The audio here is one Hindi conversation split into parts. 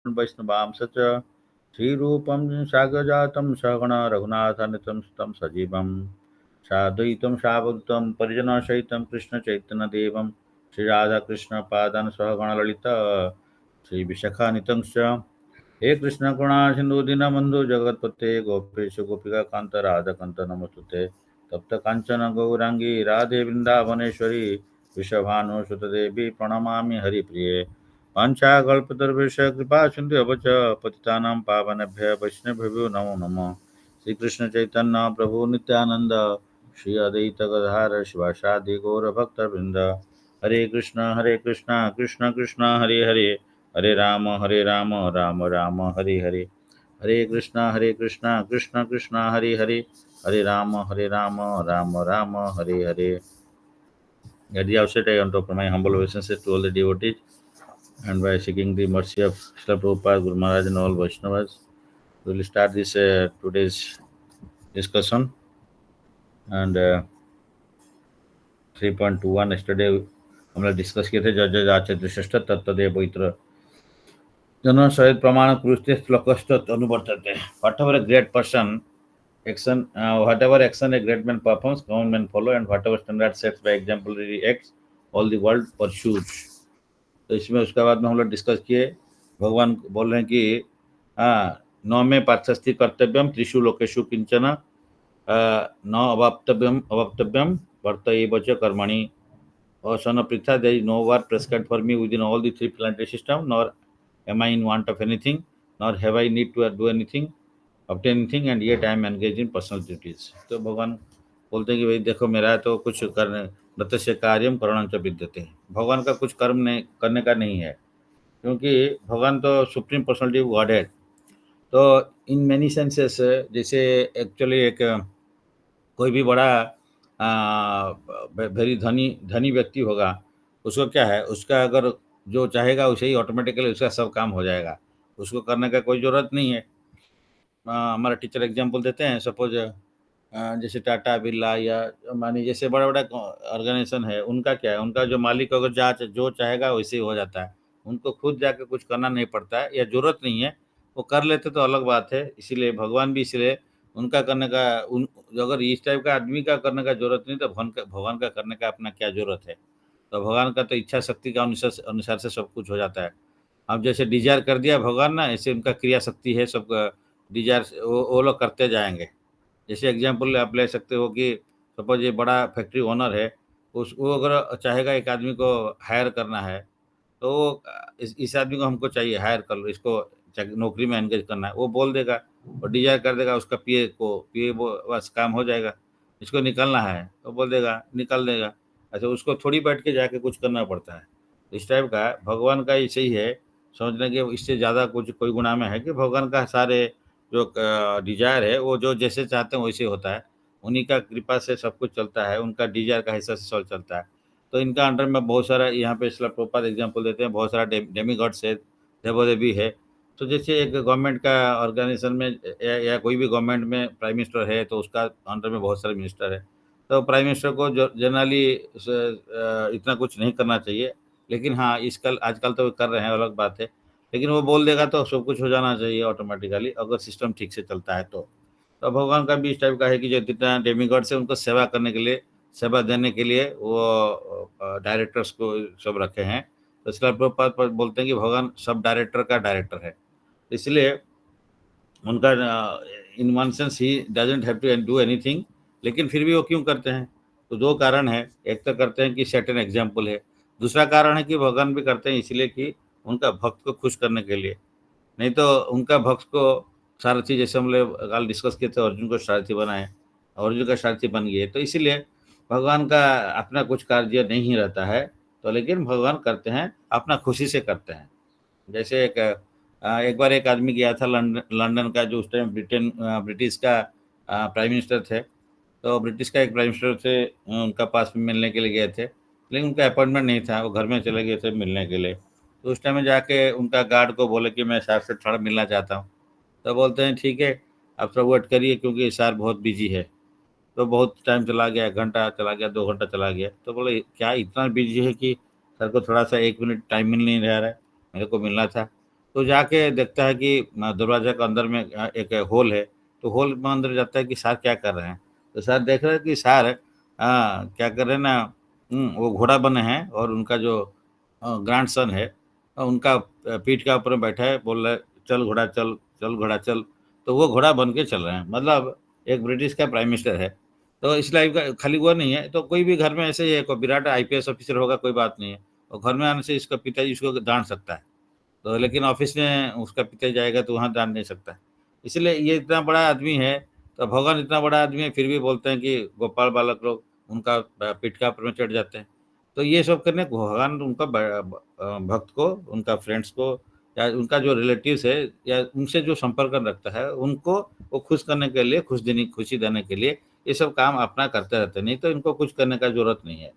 वैष्णवां सच श्रीरूपं साग्रजातं सगण रघुनाथान्वितं तं सजीवं साद्वैतं सावधूतं परिजनसहितं कृष्णचैतन्यदेवं श्रीराधाकृष्णपादान् सहगणललिता श्रीविशाखान्वितं च हे कृष्ण करुणा सिंधु दीनबंधु जगतपते गोपेश गोपिका कांत राधाकांत नमोस्तुते तप्त कांचन गौरांगी राधे वृंदावनेश्वरी विश्वभानुसुत देवी प्रणमामि हरिप्रिये पांचाकल्पतरुभ्यश्च कृपा सिंधु च पतितानां पावनेभ्यः वैष्णवेभ्यो नमो नमः श्री कृष्ण चैतन्य प्रभु नित्यानंद श्री अद्वैत गदाधर शिवासादि गौर भक्तवृंद हरे Krishna Krishna Krishna Hare Hare Hare Ram Ram Ram Hare Hare Hare Krishna Krishna Krishna Hare Hare Hare Ram Ram Ram Hare Hare. At the outset, I want to offer my humble obeisances to all the devotees, and by seeking the mercy of Srila Prabhupada, Guru Maharaj, and all Vaishnavas, we will start this today's discussion. And 3.21 yesterday हम लोग डिस्कस किए थे जज आचार्य श्रेष्ठ तत्तदेव पवित्र जन सहित प्रमाण कृष्ण श्लोकस्त अनुवर्तते. Whatever a great person action, whatever action a great man performs, common men follow, and whatever standard sets by exemplary acts, all the world pursues. तो इसमें उसके बाद में हम लोग डिस्कस किए. भगवान बोल रहे हैं कि न में पार्थस्थि कर्तव्यम त्रिषु लोकेषु किंचन न अवाप्तव्यम वर्त एव च कर्मणि. Or son of Pritha, there is no work prescribed for me within all the three planetary systems, nor am I in want of anything, nor have I need to do anything, obtain anything, and yet I am engaged in personal duties. तो भगवान बोलते हैं कि भाई देखो मेरा तो कुछ करने नतस्य कार्यम करणं च विद्यते. भगवान का कुछ कर्म नहीं करने का नहीं है, क्योंकि भगवान तो सुप्रीम पर्सनालिटी गॉड है. तो इन मेनी सेंसेस जैसे एक्चुअली एक कोई भी बड़ा वेरी धनी धनी व्यक्ति होगा, उसको क्या है, उसका अगर जो चाहेगा उसे ही ऑटोमेटिकली उसका सब काम हो जाएगा, उसको करने का कोई ज़रूरत नहीं है. हमारा टीचर एग्जांपल देते हैं, सपोज जैसे टाटा बिरला या मानी जैसे बड़ा बड़ा ऑर्गेनाइजेशन है, उनका क्या है, उनका जो मालिक अगर जो चाहेगा वैसे ही हो जाता है, उनको खुद जाके कुछ करना नहीं पड़ता है या ज़रूरत नहीं है. वो कर लेते तो अलग बात है. इसीलिए भगवान भी इसलिए उनका करने का उन अगर इस टाइप का आदमी का करने का ज़रूरत नहीं, तो भगवान का करने का अपना क्या ज़रूरत है. तो भगवान का तो इच्छा शक्ति का अनुसार से सब कुछ हो जाता है. अब जैसे डिज़ायर कर दिया भगवान ना, ऐसे उनका क्रिया शक्ति है, सब डिज़ायर वो लोग करते जाएँगे. जैसे एग्जांपल आप ले सकते हो कि सपोज ये बड़ा फैक्ट्री ओनर है, वो अगर चाहेगा एक आदमी को हायर करना है, तो वो इस आदमी को हमको चाहिए, हायर कर लो, इसको नौकरी में एंगेज करना है, वो बोल देगा और डिज़ायर कर देगा उसका पीए वो बस काम हो जाएगा. इसको निकलना है तो बोल देगा, निकल देगा. अच्छा, उसको थोड़ी बैठ के जाके कुछ करना पड़ता है. इस टाइप का भगवान का ऐसे ही है. समझने के इससे ज़्यादा कुछ कोई गुणा में है कि भगवान का सारे जो डिज़ायर है वो जो जैसे चाहते हैं वैसे होता है. उन्हीं का कृपा से सब कुछ चलता है, उनका डिज़ायर का हिस्सा से सब चलता है. तो इनका अंडर में बहुत सारा, यहाँ पे श्रील प्रभुपाद एग्जांपल देते हैं, बहुत सारा डेमीगॉड्स है, देवदेवी है. तो जैसे एक गवर्नमेंट का ऑर्गेनाइजेशन में या कोई भी गवर्नमेंट में प्राइम मिनिस्टर है, तो उसका अंडर में बहुत सारे मिनिस्टर है. तो प्राइम मिनिस्टर को जनरली इतना कुछ नहीं करना चाहिए, लेकिन हाँ आजकल तो कर रहे हैं, अलग बात है. लेकिन वो बोल देगा तो सब कुछ हो जाना चाहिए ऑटोमेटिकली, अगर सिस्टम ठीक से चलता है तो. तो भगवान का भी इस टाइप का है कि जो जितना डेमीगॉड्स है उनको सेवा करने के लिए, सेवा देने के लिए वो डायरेक्टर्स को सब रखे हैं. तो इसलिए प्रभुपाद बोलते हैं कि भगवान सब डायरेक्टर का डायरेक्टर है. इसलिए उनका in one sense he doesn't have to do anything. लेकिन फिर भी वो क्यों करते हैं, तो दो कारण है. एक तो करते हैं कि सेट एन एग्जाम्पल है. दूसरा कारण है कि भगवान भी करते हैं इसलिए कि उनका भक्त को खुश करने के लिए. नहीं तो उनका भक्त को सारथी, जैसे हम लोग कल डिस्कस किए थे, अर्जुन को सारथी बनाए, अर्जुन का सारथी बन गए. तो इसीलिए भगवान का अपना कुछ कार्य नहीं रहता है. तो लेकिन भगवान करते हैं, अपना खुशी से करते हैं. जैसे एक बार एक आदमी गया था लंदन का, जो उस टाइम ब्रिटिश का प्राइम मिनिस्टर थे. तो ब्रिटिश का एक प्राइम मिनिस्टर थे, उनका पास में मिलने के लिए गए थे, लेकिन उनका अपॉइंटमेंट नहीं था, वो घर में चले गए थे मिलने के लिए. तो उस टाइम में जाके उनका गार्ड को बोले कि मैं सर से थोड़ा मिलना चाहता हूँ. तो बोलते हैं ठीक है, आप थोड़ा वेट करिए क्योंकि सर बहुत बिजी है. तो बहुत टाइम चला गया, घंटा चला गया, 2 घंटा चला गया. तो बोले क्या इतना बिजी है कि सर को थोड़ा सा 1 मिनट टाइम मिल नहीं रहा है, मेरे को मिलना था. तो जाके देखता है कि दरवाज़ा के अंदर में एक होल है, तो होल में अंदर जाता है कि सार क्या कर रहे हैं? तो सार देख रहे हैं कि सार क्या कर रहे हैं ना, वो घोड़ा बने हैं और उनका जो ग्रैंडसन है, उनका पीठ के ऊपर में बैठा है, बोल रहा है, "चल घोड़ा चल, चल घोड़ा चल।" तो वो घोड़ा बन के चल रहे हैं। मतलब एक ब्रिटिश का प्राइम मिनिस्टर है। तो इस लाइफ का खाली वो नहीं है, तो कोई भी घर में ऐसे ही है, कोई विराट आईपीएस ऑफिसर होगा, कोई बात नहीं है। और घर में आने से इसका पिताजी इसको डाँट सकता है। तो लेकिन ऑफ़िस में उसका पिता जाएगा तो वहाँ डाल नहीं सकता। इसलिए ये इतना बड़ा आदमी है, तो भगवान इतना बड़ा आदमी है, फिर भी बोलते हैं कि गोपाल बालक लोग उनका पीठ के ऊपर में चढ़ जाते हैं। तो ये सब करने भगवान उनका भक्त को, उनका फ्रेंड्स को या उनका जो रिलेटिव्स है या उनसे जो संपर्क रखता है, उनको वो खुश करने के लिए, खुशी देने के लिए ये सब काम अपना करते रहते हैं, नहीं तो इनको कुछ करने का ज़रूरत नहीं है।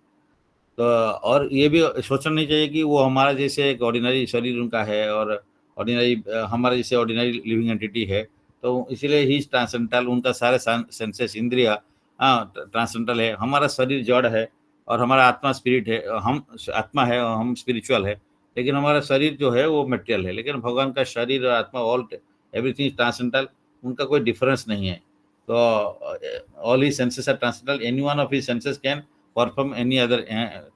तो और ये भी सोचना नहीं चाहिए कि वो हमारा जैसे एक ऑर्डिनरी शरीर उनका है और ऑर्डिनरी हमारा जैसे ऑर्डिनरी लिविंग एंटिटी है, तो इसीलिए ही ट्रांसेंडेंटल उनका सारे सेंसेस इंद्रिया ट्रांसेंडेंटल है। हमारा शरीर जड़ है और हमारा आत्मा स्पिरिट है। हम आत्मा है और हम स्पिरिचुअल है, लेकिन हमारा शरीर जो है वो मटेरियल है। लेकिन भगवान का शरीर और आत्मा ऑल एवरीथिंग ट्रांसेंडेंटल, उनका कोई डिफरेंस नहीं है। तो all his senses are transcendental, any one of his senses can perform any other,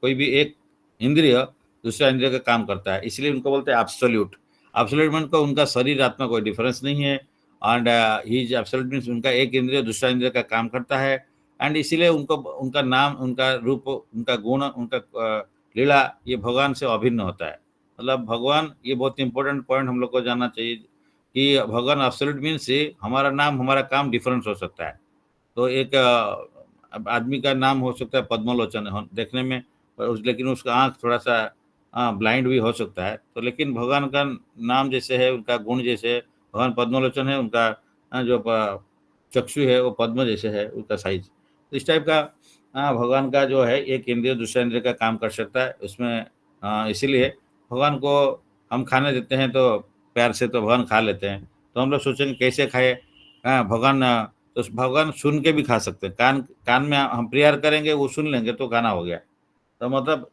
कोई भी एक इंद्रिय दूसरा इंद्रिय का काम करता है, इसलिए उनको बोलते हैं एब्सोल्यूट। एब्सोल्यूट मीन को उनका शरीर आत्मा कोई डिफरेंस नहीं है। And he is absolute means उनका एक इंद्रिय दूसरा इंद्रिय का काम करता है। एंड इसीलिए उनको उनका नाम, उनका रूप, उनका गुण, उनका लीला ये भगवान से अभिन्न होता है। मतलब भगवान, ये बहुत इंपॉर्टेंट पॉइंट हम लोग को जानना चाहिए कि भगवान एब्सोल्यूट मीन्स से हमारा नाम, हमारा काम डिफरेंस हो सकता है। तो एक अब आदमी का नाम हो सकता है पद्मलोचन हो देखने में, पर लेकिन उसका आँख थोड़ा-सा ब्लाइंड भी हो सकता है। तो लेकिन भगवान का नाम जैसे है, उनका गुण जैसे है, भगवान पद्मलोचन है, उनका जो चक्षु है वो पद्म जैसे है, उसका साइज़। तो इस टाइप का भगवान का जो है एक इंद्रिय दूसरा इंद्रिय का काम कर सकता है। उसमें इसीलिए भगवान को हम खाने देते हैं तो प्यार से तो भगवान खा लेते हैं। तो हम लोग सोचेंगे कैसे खाएँ? भगवान तो भगवान सुन के भी खा सकते हैं। कान कान में हम प्रेयर करेंगे, वो सुन लेंगे तो गाना हो गया। तो मतलब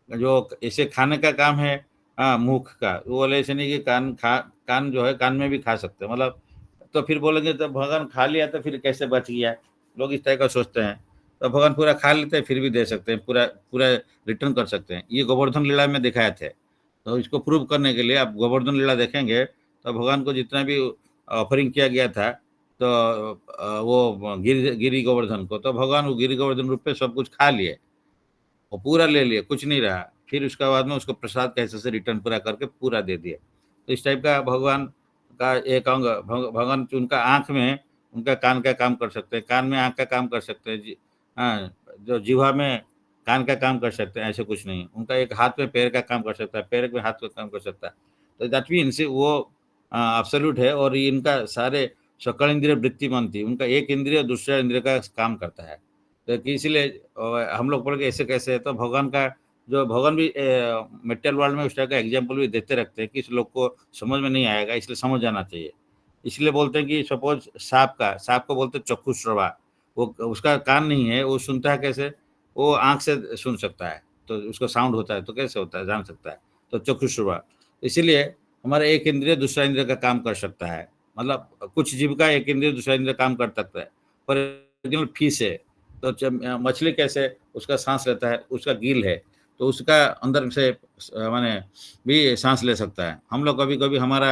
जो ऐसे खाने का काम है मुँह का, वो बोले ऐसे नहीं कि कान जो है कान में भी खा सकते हैं। मतलब तो फिर बोलेंगे तो भगवान खा लिया तो फिर कैसे बच गया? लोग इस तरह का सोचते हैं। तो भगवान पूरा खा लेते हैं फिर भी दे सकते हैं, पूरा पूरा रिटर्न कर सकते हैं। ये गोवर्धन लीला में दिखाए थे। तो इसको प्रूव करने के लिए आप गोवर्धन लीला देखेंगे, तो भगवान को जितना भी ऑफरिंग किया गया था, तो वो गिरी गोवर्धन को, तो भगवान वो गिरी गोवर्धन रूप में सब कुछ खा लिए। वो पूरा ले लिए, कुछ नहीं रहा। फिर उसके बाद में उसको प्रसाद कैसे से रिटर्न पूरा करके पूरा दे दिया। तो इस टाइप का भगवान का एक अंग भगवान उनका आँख में, उनका कान का काम कर सकते हैं, कान में आँख का काम कर सकते हैं। जो जिह्वा में कान का काम कर सकते हैं, ऐसे कुछ नहीं। उनका एक हाथ में पैर का काम कर सकता है, पैर में हाथ का काम कर सकता है। तो दैट मीन्स वो एब्सोल्यूट है और ये इनका सारे सकल इंद्रिय वृत्तिमान थी। उनका एक इंद्रिय दूसरा इंद्रिय का काम करता है। तो कि इसीलिए हम लोग बोले कि ऐसे कैसे है, तो भगवान का जो भगवान भी मटेरियल वर्ल्ड में उस तरह का एग्जाम्पल भी देते रखते हैं कि इस लोग को समझ में नहीं आएगा, इसलिए समझ जाना चाहिए। इसलिए बोलते हैं कि सपोज़ साँप को बोलते हैं चक्षुश्रवा, वो उसका कान नहीं है, वो सुनता है कैसे? वो आँख से सुन सकता है, तो उसका साउंड होता है, तो कैसे होता है? जान सकता है, तो चक्षुश्रवा। इसीलिए हमारा एक इंद्रिय दूसरा इंद्रिय का काम कर सकता है। मतलब कुछ जीव का एक इंद्रिय दूसरा इंद्रिय काम कर सकता है। फॉर एग्ज़ाम्पल फिश है, तो मछली कैसे उसका साँस लेता है, उसका गिल है, तो उसका अंदर से माने भी साँस ले सकता है। हम लोग कभी-कभी हमारा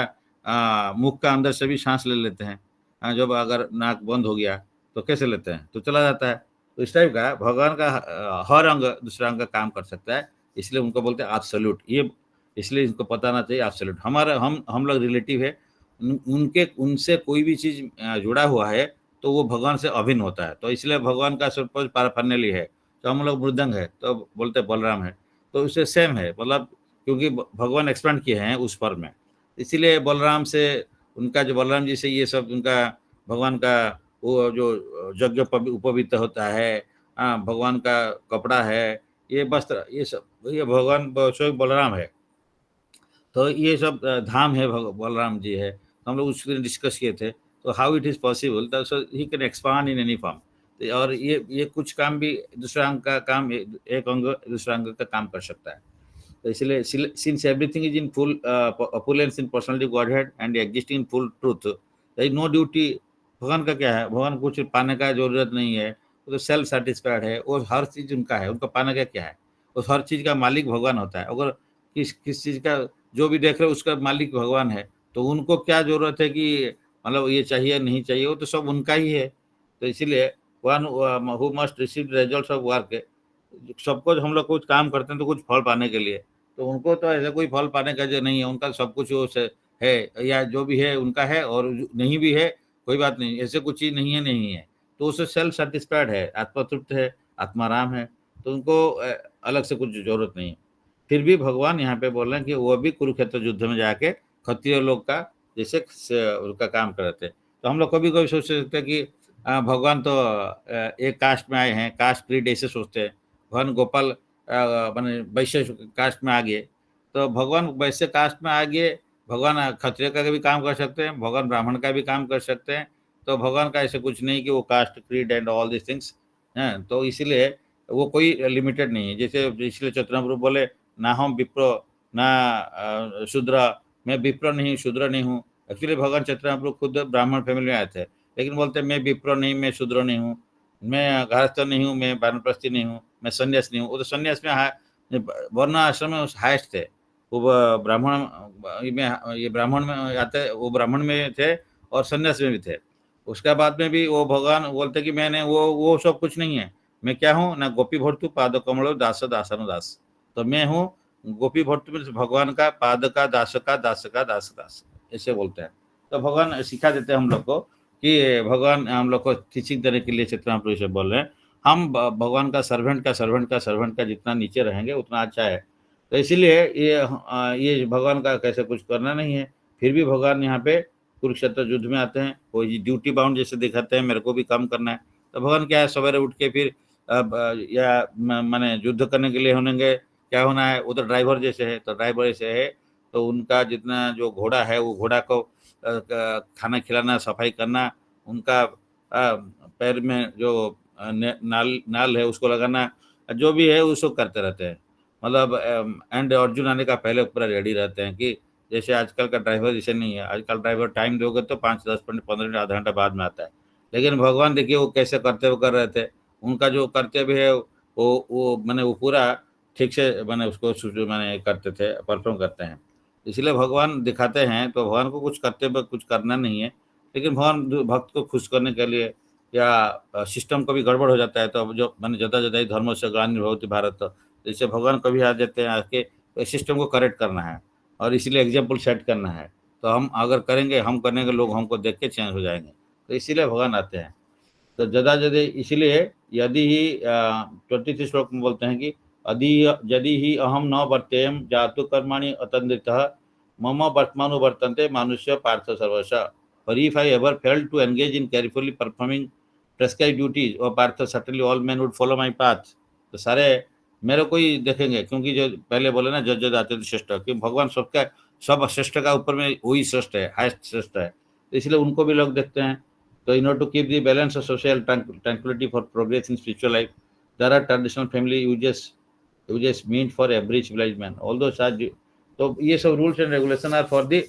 मुँह का अंदर से भी साँस ले लेते हैं। जब अगर नाक बंद हो गया, तो कैसे लेते हैं? तो चला जाता है। तो इस टाइप का भगवान का हर अंग दूसरा अंग का काम कर सकता है, इसलिए उनको बोलते हैं एब्सोल्यूट। ये इसलिए इनको पता होना चाहिए एब्सोल्यूट। हमारा हम लोग रिलेटिव है, उनके उनसे कोई भी चीज़ जुड़ा हुआ है, तो वो भगवान से अभिन्न होता है। तो इसलिए भगवान का सपोज़ पैराफर्नेली है, तो हम लोग मृदंग है, तो बोलते हैं बलराम है। तो उससे सेम है, मतलब क्योंकि भगवान एक्सपेंड किए हैं उस पर में। इसीलिए बलराम से उनका जो बलराम जी से ये सब उनका भगवान का वो जो यज्ञ उपवीत होता है, भगवान का कपड़ा है, ये वस्त्र, ये सब ये भगवान स्वयं बलराम है। तो ये सब धाम है, बलराम जी है। तो हम लोग उस दिन डिस्कस किए थे। तो how it is possible that so he can expand in any form. और ये कुछ काम भी दूसरा अंग का काम एक अंग दूसरा अंग का काम कर सकता है। तो इसलिए since everything is in full opulence in personality godhead and existing in full truth, there is no duty. भगवान का क्या है, भगवान को कुछ पाने का जरूरत नहीं है, वो तो सेल्फ सेटिस्फाइड है, वो हर चीज उनका है, उनको पाने का क्या है। उस हर चीज का मालिक भगवान होता है। अगर किस किस चीज का जो भी देख रहे हो उसका मालिक भगवान है, तो उनको क्या जरूरत है कि मतलब ये चाहिए नहीं चाहिए, वो तो सब उनका ही है। तो इसीलिए one who must receive results of work, सबको हम लोग कुछ काम करते हैं तो कुछ फल पाने के लिए, तो उनको तो ऐसा कोई फल पाने का जो नहीं है, उनका सब कुछ वो है, या जो भी है उनका है, और नहीं भी है कोई बात नहीं, ऐसे कुछ चीज नहीं है, नहीं है, तो उससे सेल्फ सेटिस्फाइड है, आत्मतृप्त है, आत्माराम है, तो उनको अलग से कुछ जरूरत नहीं है। फिर भी भगवान यहाँ पे बोल रहे हैं कि वो भी कुरुक्षेत्र युद्ध में जाके क्षत्रिय लोग का जैसे उनका काम कर रहे थे। तो हम लोग कभी कभी सोच सकते हैं कि भगवान तो एक कास्ट में आए हैं, कास्ट क्रीड ऐसे सोचते हैं। भगवान गोपाल माने वैश्य कास्ट में आ गए, तो भगवान वैश्य कास्ट में आ गए, भगवान क्षत्रिय का भी काम कर सकते हैं, भगवान ब्राह्मण का भी काम कर सकते हैं। तो भगवान का ऐसे कुछ नहीं कि वो caste creed and all this things हैं, तो इसीलिए वो कोई लिमिटेड नहीं है। जैसे इसलिए चैतन्य बोले ना हम विप्रो ना शूद्र, मैं विप्र नहीं शूद्र नहीं हूँ। एक्चुअली भगवान चैतन्य खुद ब्राह्मण फैमिली में आए थे, लेकिन बोलते मैं विप्र नहीं, मैं शूद्र नहीं हूँ, मैं गृहस्थ नहीं हूँ, मैं वानप्रस्थी नहीं हूँ, मैं संन्यास नहीं हूँ। वो तो संन्यास में वर्ण आश्रम में हाइस्ट थे, वो ब्राह्मण में, ये ब्राह्मण में आते, वो ब्राह्मण में थे और संन्यास में भी थे। उसके बाद में भी वो भगवान बोलते कि मैंने वो सब कुछ नहीं है, मैं क्या हूँ ना, गोपी भर्तु पाद कमलो दास दासानु दास, तो मैं हूँ गोपी भट्ट में भगवान का पाद का दास का दास का दास दास, ऐसे बोलते हैं। तो भगवान सिखा देते हैं हम लोग को कि भगवान हम लोग को टीचिंग देने के लिए चित्रापुर से बोल रहे हैं, हम भगवान का सर्वेंट का सर्वेंट का सर्वेंट का जितना नीचे रहेंगे उतना अच्छा है। तो इसीलिए ये भगवान का कैसे कुछ करना नहीं है, फिर भी भगवान यहाँ पे कुरुक्षेत्र युद्ध में आते हैं, कोई ड्यूटी बाउंड जैसे दिखाते हैं, मेरे को भी काम करना है। तो भगवान क्या है, सवेरे उठ के फिर या माने युद्ध करने के लिए होंगे, क्या होना है, वो तो ड्राइवर जैसे है, तो ड्राइवर जैसे है, तो उनका जितना जो घोड़ा है वो घोड़ा को खाना खिलाना, सफाई करना, उनका पैर में जो नाल नाल है उसको लगाना, जो भी है उसको करते रहते हैं। मतलब एंड अर्जुन आने का पहले पूरा रेडी रहते हैं कि जैसे आजकल का ड्राइवर जैसे नहीं है, आजकल ड्राइवर टाइम दोगे तो 5 10 मिनट 15 मिनट आधा घंटा बाद में आता है, लेकिन भगवान देखिए वो कैसे कर्तव्य कर रहे थे, उनका जो कर्तव्य है वो मैंने वो पूरा ठीक से मैंने उसको मैंने करते थे, परफॉर्म करते हैं। इसलिए भगवान दिखाते हैं, तो भगवान को कुछ कर्तव्य कुछ करना नहीं है, लेकिन भगवान भक्त को खुश करने के लिए या सिस्टम कभी गड़बड़ हो जाता है, तो अब जो मैंने जदा जदा धर्म से ग्लानिर्भवति भारत, तो जैसे भगवान कभी आ जाते हैं आके सिस्टम को करेक्ट करना है, और इसीलिए एग्जाम्पल सेट करना है। तो हम अगर करेंगे, हम करने के लोग हमको देख के चेंज हो जाएंगे, तो इसीलिए भगवान आते हैं। तो जदा जदे इसलिए यदि ही 23 श्लोक में बोलते हैं कि यदि यदि ही अहम न वर्तेयम जातु कर्माणि अतंद्रितः मम वर्तमानुवर्तन्ते मानुष्य पार्थ सर्वश, पर if I ever failed to engage in carefully performing prescribe duties और Partha certainly all man would follow my path. तो सारे मेरे को ही देखेंगे, क्योंकि जो पहले बोले ना जज जज आते थे श्रेष्ठ, कि भगवान सबका सब श्रेष्ठ का ऊपर में वही श्रेष्ठ है, हाईएस्ट श्रेष्ठ है, तो इसलिए उनको भी लोग देखते हैं। So in order to keep the balance of social tranquility for progress in spiritual life, there are traditional family uses meant for every civilized man. Although such, तो ये सब rules and regulation are for the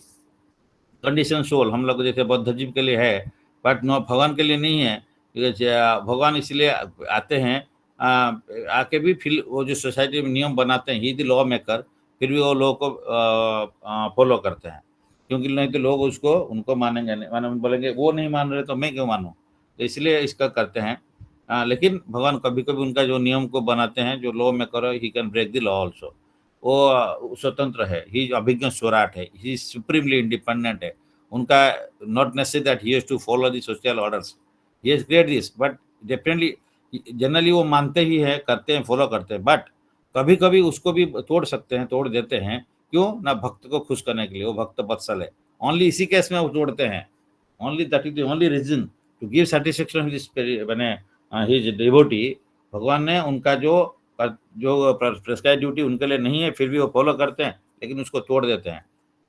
condition soul, हम लोग जैसे बौद्ध जीव के लिए है, बट नो भगवान के लिए नहीं है। भगवान इसलिए आते हैं, आके भी फिर वो जो सोसाइटी में नियम बनाते हैं, ही द लॉ मेकर, फिर भी वो लॉ को फॉलो करते हैं, क्योंकि नहीं तो लोग उसको उनको मानेंगे नहीं, माने बोलेंगे वो नहीं मान रहे तो मैं क्यों मानूं, तो इसलिए इसका करते हैं। लेकिन भगवान कभी कभी उनका जो नियम को बनाते हैं, जो लॉ मेकर है, he can break the law also, वो स्वतंत्र है, ही अभिज्ञ स्वराट है, ही सुप्रीमली इंडिपेंडेंट है। उनका not necessary that he has to follow the social orders, he has create this, but definitely generally वो मानते ही है, करते हैं, फॉलो करते हैं, बट कभी कभी उसको भी तोड़ सकते हैं, तोड़ देते हैं। क्यों ना, भक्त को खुश करने के लिए, वो भक्त वत्सल है, ओनली इसी केस में वो तोड़ते हैं, only that is the only reason to give satisfaction बने हिज डिवोटी। भगवान ने उनका जो प्रेस्क्राइब ड्यूटी उनके लिए नहीं है, फिर भी वो फॉलो करते हैं, लेकिन उसको तोड़ देते हैं।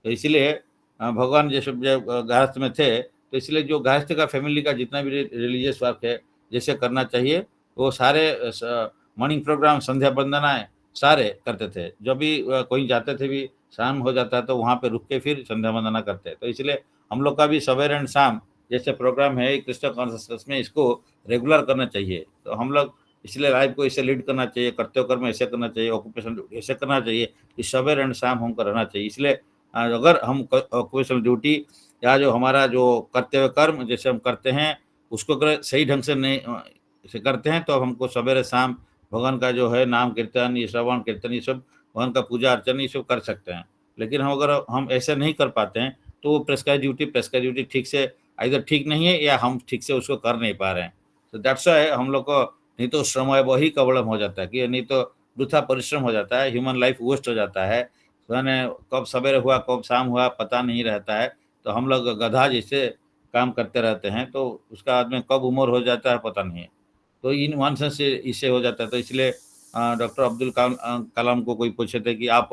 तो इसीलिए भगवान जैसे जब गृहस्थ में थे, तो इसलिए जो गृहस्थ का फैमिली का जितना भी रिलीजियस वर्क है जैसे करना चाहिए, वो सारे मॉर्निंग प्रोग्राम, संध्या वंदनाएं, सारे करते थे। जब भी कहीं जाते थे भी, शाम हो जाता तो वहाँ पे रुक के फिर संध्या वंदना करते। तो इसलिए हम लोग का भी सवेरे एंड शाम जैसे प्रोग्राम है कृष्ण कॉन्शियसनेस में, इसको रेगुलर करना चाहिए। तो हम लोग इसलिए लाइफ को ऐसे लीड करना चाहिए, कर्तव्य कर्म ऐसे करना चाहिए, ऑक्यूपेशन ऐसे करना चाहिए कि सवेरे एंड शाम हमको रहना चाहिए। इसलिए अगर हम ऑक्यूपेशनल ड्यूटी या जो हमारा जो कर्तव्य कर्म जैसे हम करते हैं, उसको अगर सही ढंग से नहीं से करते हैं तो हमको सवेरे शाम भगवान का जो है नाम कीर्तन, ये श्रवण कीर्तन, ये सब भगवान का पूजा अर्चन ये सब कर सकते हैं। लेकिन हम अगर हम ऐसे नहीं कर पाते हैं तो वो प्रेस्क्राइब ड्यूटी ठीक से इधर ठीक नहीं है या हम ठीक से उसको कर नहीं पा रहे हैं। तो दैट्स व्हाई हम लोग को नहीं तो श्रम है वही कबड़म हो जाता है कि नहीं तो वृथा परिश्रम हो जाता है, ह्यूमन लाइफ वेस्ट हो जाता है। मैंने कब सवेरे हुआ कब शाम हुआ पता नहीं रहता है। तो हम लोग गधा जैसे काम करते रहते हैं, तो उसका आदमी कब उम्र हो जाता है पता नहीं है। तो इन वन सेंस से इससे हो जाता है। तो इसलिए डॉक्टर अब्दुल कलाम को कोई पूछे थे कि आप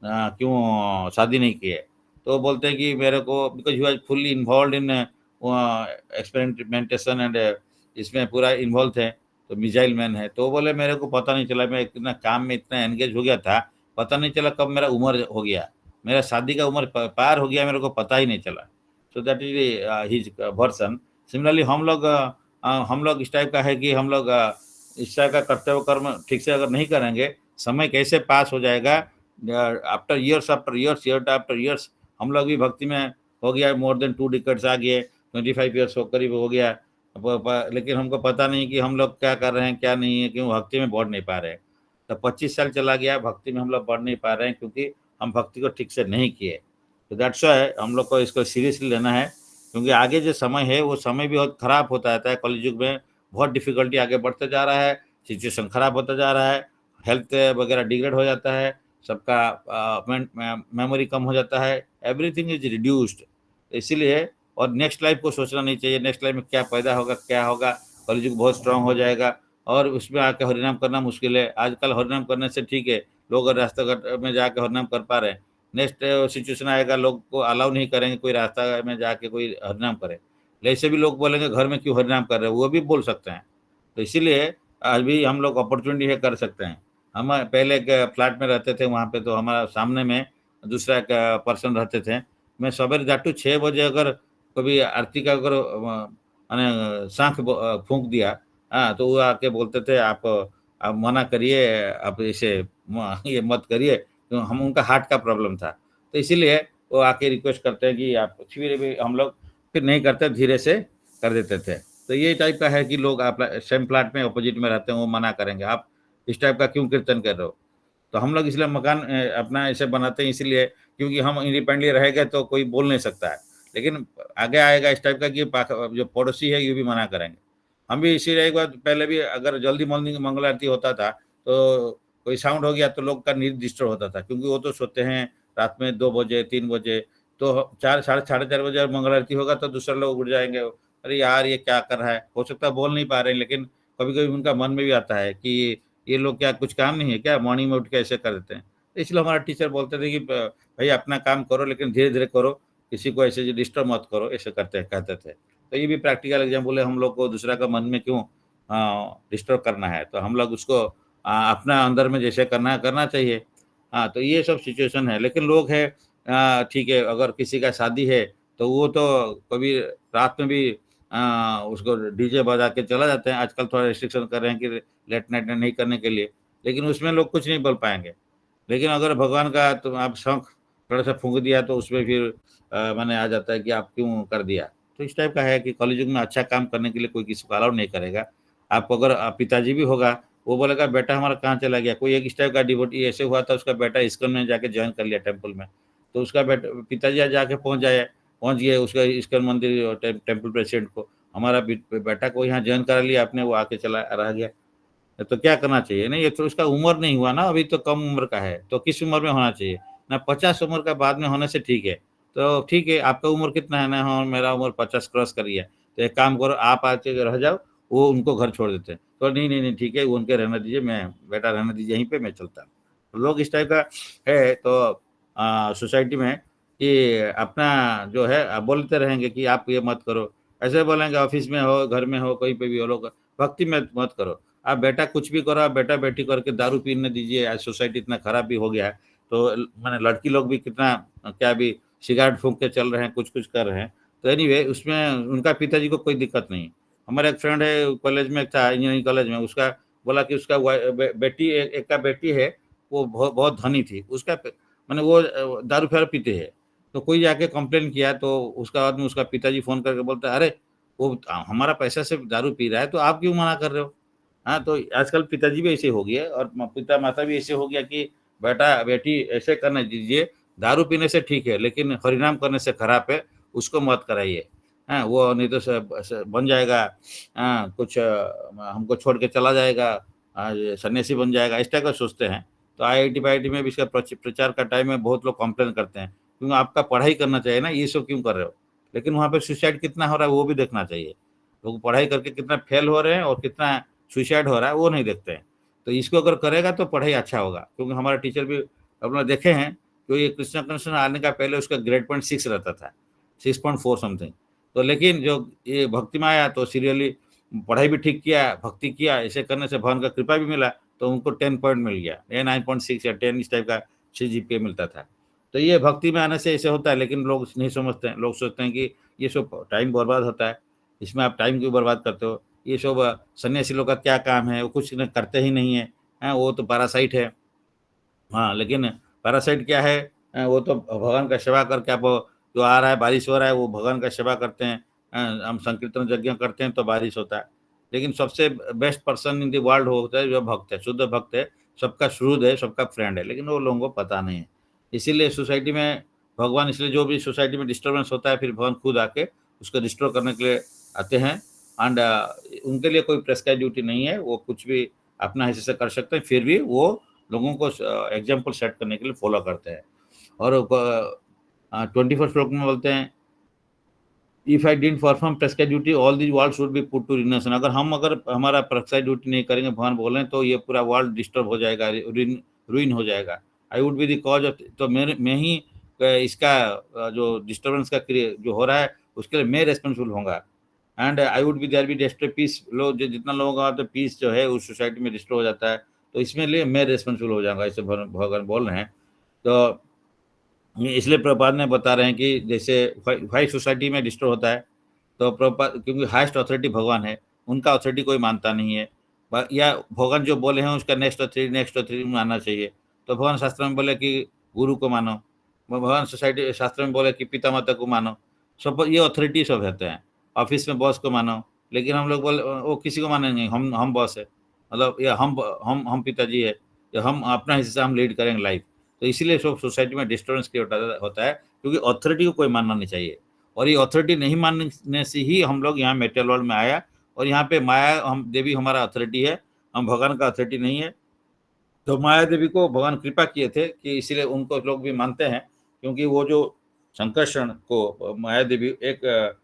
क्यों शादी नहीं किए, तो वो बोलते हैं कि मेरे को because he was fully involve in experimentation and इसमें पूरा इन्वॉल्व थे। तो मिसाइल मैन है, तो वो बोले मेरे को पता नहीं चला, मैं इतना काम में इतना एंगेज हो गया था, पता नहीं चला कब मेरा उम्र हो गया, मेरा शादी का उम्र पार हो गया, मेरे को पता ही नहीं चला। So that is his version. Similarly हम लोग इस टाइप का है कि हम लोग इस टाइप का कर्तव्य कर्म ठीक से अगर नहीं करेंगे, समय कैसे पास हो जाएगा, after years year after years. हम लोग भी भक्ति में हो गया, मोर देन 2 डिकेड्स आ गए, 25 ईयर्स हो करीब हो गया। लेकिन हमको पता नहीं कि हम लोग क्या कर रहे हैं क्या नहीं है, क्यों भक्ति में बढ़ नहीं पा रहे हैं। तो 25 साल चला गया, भक्ति में हम लोग बढ़ नहीं पा रहे हैं क्योंकि हम भक्ति को ठीक से नहीं किए। तो दैट्स व्हाई हम लोग को इसको सीरियसली लेना है, क्योंकि आगे जो समय है वो समय भी बहुत खराब होता रहता है। कलयुग में बहुत डिफिकल्टी आगे बढ़ते जा रहा है, सिचुएशन खराब होता जा रहा है, हेल्थ वगैरह डिग्रेड हो जाता है, सबका मेमोरी कम हो जाता है, एवरीथिंग इज रिड्यूस्ड। इसीलिए और नेक्स्ट लाइफ को सोचना नहीं चाहिए, नेक्स्ट लाइफ में क्या पैदा होगा क्या होगा। कलयुग बहुत स्ट्रांग हो जाएगा और उसमें आके हरिनाम करना मुश्किल है। आजकल हरिनाम करने से ठीक है, लोग रास्ता घाट में जाके हरिनाम कर पा रहे हैं। नेक्स्ट सिचुएशन आएगा, लोग को अलाउ नहीं करेंगे कोई रास्ता में जाके कोई हरिनाम करे। ऐसे भी लोग बोलेंगे घर में क्यों हरिनाम कर रहे हो, वो भी बोल सकते हैं। तो इसीलिए आज भी हम लोग अपॉर्चुनिटी है कर सकते हैं। हम पहले एक फ्लैट में रहते थे, वहाँ पे तो हमारा सामने में दूसरा एक पर्सन रहते थे। मैं सवेरे जाटू 6 बजे अगर कभी आरती का अगर मैंने शांख फूंक दिया, हाँ, तो वो आके बोलते थे आप मना करिए, आप इसे ये मत करिए। तो हम उनका हार्ट का प्रॉब्लम था, तो इसीलिए वो आके रिक्वेस्ट करते हैं कि आप फिर भी हम लोग फिर नहीं करते, धीरे से कर देते थे। तो ये टाइप का है कि लोग आप सेम प्लाट में अपोजिट में रहते हैं, वो मना करेंगे आप इस टाइप का क्यों कीर्तन कर रहे हो। तो हम लोग इसलिए मकान अपना ऐसे बनाते हैं इसलिए क्योंकि हम इंडिपेंडेंटली रहेंगे तो कोई बोल नहीं सकता है। लेकिन आगे आएगा इस टाइप का कि जो पड़ोसी है ये भी मना करेंगे। हम भी इसीलिए एक बार पहले भी अगर जल्दी मॉर्निंग मंगल आरती होता था तो कोई साउंड हो गया तो लोग का नींद डिस्टर्ब होता था, क्योंकि वो तो सोते हैं रात में 2 बजे 3 बजे। तो 4 साढ़े 4 बजे मंगल आरती होगा तो दूसरे लोग उठ जाएंगे, अरे यार ये क्या कर रहा है, हो सकता है बोल नहीं पा रहे हैं, लेकिन कभी कभी उनका मन में भी आता है कि ये लोग क्या कुछ काम नहीं है क्या, मॉर्निंग में उठ के ऐसे कर देते हैं। तो इसलिए हमारा टीचर बोलते थे कि भाई अपना काम करो लेकिन धीरे धीरे करो, किसी को ऐसे डिस्टर्ब मत करो, ऐसे करते कहते थे। तो ये भी प्रैक्टिकल एग्जाम्पल है, हम लोग को दूसरा का मन में क्यों डिस्टर्ब करना है, तो हम लोग उसको अपना अंदर में जैसे करना चाहिए। हाँ, तो ये सब सिचुएशन है। लेकिन लोग है ठीक है, अगर किसी का शादी है तो वो तो कभी रात में भी उसको डीजे बजा के चला जाते हैं। आजकल थोड़ा रिस्ट्रिक्शन कर रहे हैं कि लेट नाइट नहीं करने के लिए, लेकिन उसमें लोग कुछ नहीं बोल पाएंगे। लेकिन अगर भगवान का तो आप शौक थोड़ा सा फूंक दिया तो उसमें फिर माने आ जाता है कि आप क्यों कर दिया। तो इस टाइप का है कि कलयुग में अच्छा काम करने के लिए कोई किसी को अलाउ नहीं करेगा। आप अगर पिताजी भी होगा, वो बोलेगा बेटा हमारा कहाँ चला गया। कोई एक इस टाइप का डिवोटी ऐसे हुआ था, उसका बेटा इस्कॉन में जाके ज्वाइन कर लिया टेम्पल में। तो उसका बेटा पिताजी आज जाके पहुंच गए उसका इस्कॉन मंदिर टेम्पल प्रेसिडेंट को, हमारा बेटा को यहाँ ज्वाइन करा लिया आपने, वो आके चला रह गया। तो क्या करना चाहिए। नहीं, ये तो उसका उम्र नहीं हुआ ना, अभी तो कम उम्र का है, तो किस उम्र में होना चाहिए ना, 50 उम्र का बाद में होने से ठीक है। तो ठीक है, आपका उम्र कितना है ना, हाँ मेरा उम्र 50 क्रॉस कर लिया, तो एक काम करो आप आके रह जाओ, वो उनको घर छोड़ देते हैं। तो नहीं नहीं नहीं ठीक है, वो उनके रहने दीजिए, मैं बेटा रहने दीजिए यहीं पे, मैं चलता हूँ। तो लोग इस टाइप का है। तो सोसाइटी में कि अपना जो है आप बोलते रहेंगे कि आप ये मत करो, ऐसे बोलेंगे ऑफिस में हो घर में हो कहीं पे भी हो, लोग भक्ति में मत करो। आप बेटा कुछ भी करो, आप बेटा बेटी करके दारू पीने दीजिए। आज सोसाइटी इतना खराब भी हो गया है, तो मैंने लड़की लोग भी कितना क्या भी सिगरेट फूंक के चल रहे हैं, कुछ कुछ कर रहे हैं। तो एनीवे उसमें उनका पिताजी को कोई दिक्कत नहीं। हमारा एक फ्रेंड है, कॉलेज में था, इंजीनियरिंग कॉलेज में, उसका बोला कि उसका बेटी एक का बेटी है, वो बहुत बहुत धनी थी, उसका मैंने वो दारू फिर पीते हैं। तो कोई जाके कंप्लेन किया, तो उसका बाद में उसका पिताजी फोन करके बोलता है, अरे वो हमारा पैसा से दारू पी रहा है, तो आप क्यों मना कर रहे हो? हाँ, तो आजकल पिताजी भी ऐसे हो गए और पिता माता भी ऐसे हो गया कि बेटा बेटी ऐसे करने दीजिए, दारू पीने से ठीक है लेकिन हरिनाम करने से खराब है, उसको मत कराइए। हाँ, वो नहीं तो बन जाएगा, हाँ, कुछ हमको छोड़ के चला जाएगा, सन्यासी बन जाएगा, इस टाइप का सोचते हैं। तो आईआईटी वाईआईटी में भी इसका प्रचार का टाइम में बहुत लोग कंप्लेन करते हैं, क्योंकि आपका पढ़ाई करना चाहिए ना, ये सब क्यों कर रहे हो? लेकिन वहाँ पे सुसाइड कितना हो रहा है वो भी देखना चाहिए। लोग पढ़ाई करके कितना फेल हो रहे हैं और कितना सुसाइड हो रहा है वो नहीं देखते हैं। तो इसको अगर करेगा तो पढ़ाई अच्छा होगा, क्योंकि हमारा टीचर भी अपना देखे हैं, तो ये कृष्णा कृष्ण आने का पहले उसका ग्रेड पॉइंट 6 रहता था, 6.4 समथिंग। तो लेकिन जो ये भक्ति में आया तो सीरियसली पढ़ाई भी ठीक किया, भक्ति किया, ऐसे करने से भगवान का कृपा भी मिला, तो उनको 10 पॉइंट मिल गया, या 9.6 या 10 इस टाइप का CGPA मिलता था। तो ये भक्ति में आने से ऐसे होता है, लेकिन लोग नहीं समझते हैं। लोग सोचते हैं कि ये सब टाइम बर्बाद होता है, इसमें आप टाइम क्यों बर्बाद करते हो? ये सब सन्यासी लोग का क्या काम है, वो कुछ करते ही नहीं है, वो तो पैरासाइट है। हाँ, लेकिन पैरासाइट क्या है? वो तो भगवान का सेवा करके आप जो आ रहा है, बारिश हो रहा है, वो भगवान का सेवा करते हैं। हम संकीर्तन यज्ञ करते हैं तो बारिश होता है। लेकिन सबसे best person in the world होता है जो भक्त है, शुद्ध भक्त है, सबका सुहृद है, सबका फ्रेंड है, लेकिन वो लोगों को पता नहीं है। इसीलिए सोसाइटी में भगवान, इसलिए जो भी सोसाइटी में डिस्टर्बेंस होता है, फिर भगवान खुद आके उसको रिस्टोर करने के लिए आते हैं। एंड उनके लिए कोई प्रेस्क्राइब ड्यूटी नहीं है, वो कुछ भी अपना हिस्से से कर सकते हैं, फिर भी वो लोगों को एग्जाम्पल सेट करने के लिए फॉलो करते हैं। और 21st श्लोक में बोलते हैं, if I didn't perform prescribe duty all this world should be put to ruination. अगर हमारा प्रेस्क्राइब ड्यूटी नहीं करेंगे, भगवान बोले, तो ये पूरा वर्ल्ड डिस्टर्ब हो जाएगा, रुइन हो जाएगा। आई would be the cause of, तो मैं ही इसका जो डिस्टर्बेंस का जो हो रहा है उसके लिए मैं रेस्पॉन्सिबल होगा। And I would be there be disturb peace, लोग जितना लोगों का तो पीस जो है उस सोसाइटी में डिस्टर्ब हो जाता है, तो इसमें लिए मैं रेस्पॉन्सिबल हो जाऊंगा, ऐसे भगवान बोल रहे हैं। तो ये इसलिए प्रभुपाद ने बता रहे हैं कि जैसे वाई सोसाइटी में डिस्टर्ब होता है, तो प्रभुपाद क्योंकि हाईएस्ट अथॉरिटी भगवान है, उनका अथॉरिटी कोई मानता नहीं है, या भगवान जो बोले हैं उसका नेक्स्ट अथॉरिटी मानना चाहिए। तो भगवान शास्त्र में बोले कि गुरु को मानो, भगवान सोसाइटी शास्त्र में बोले कि पिता माता को मानो, सब ये अथॉरिटी सब रहते हैं। ऑफिस में बॉस को मानो, लेकिन हम लोग बोले वो किसी को मानेंगे, हम बॉस है, मतलब ये हम पिताजी है, या हम अपना हिस्सा हम लीड करेंगे लाइफ। तो इसीलिए सब सोसाइटी में डिस्टर्बेंस क्रिएट होता है, क्योंकि अथॉरिटी को कोई मानना नहीं चाहिए। और ये अथॉरिटी नहीं मानने से ही हम लोग यहाँ मेटेरियल वर्ल्ड में आया, और यहाँ पे माया हम देवी हमारा अथॉरिटी है, हम भगवान का अथॉरिटी नहीं है। तो माया देवी को भगवान कृपा किए थे कि इसीलिए उनको लोग भी मानते हैं, क्योंकि वो जो संकर्षण को माया देवी एक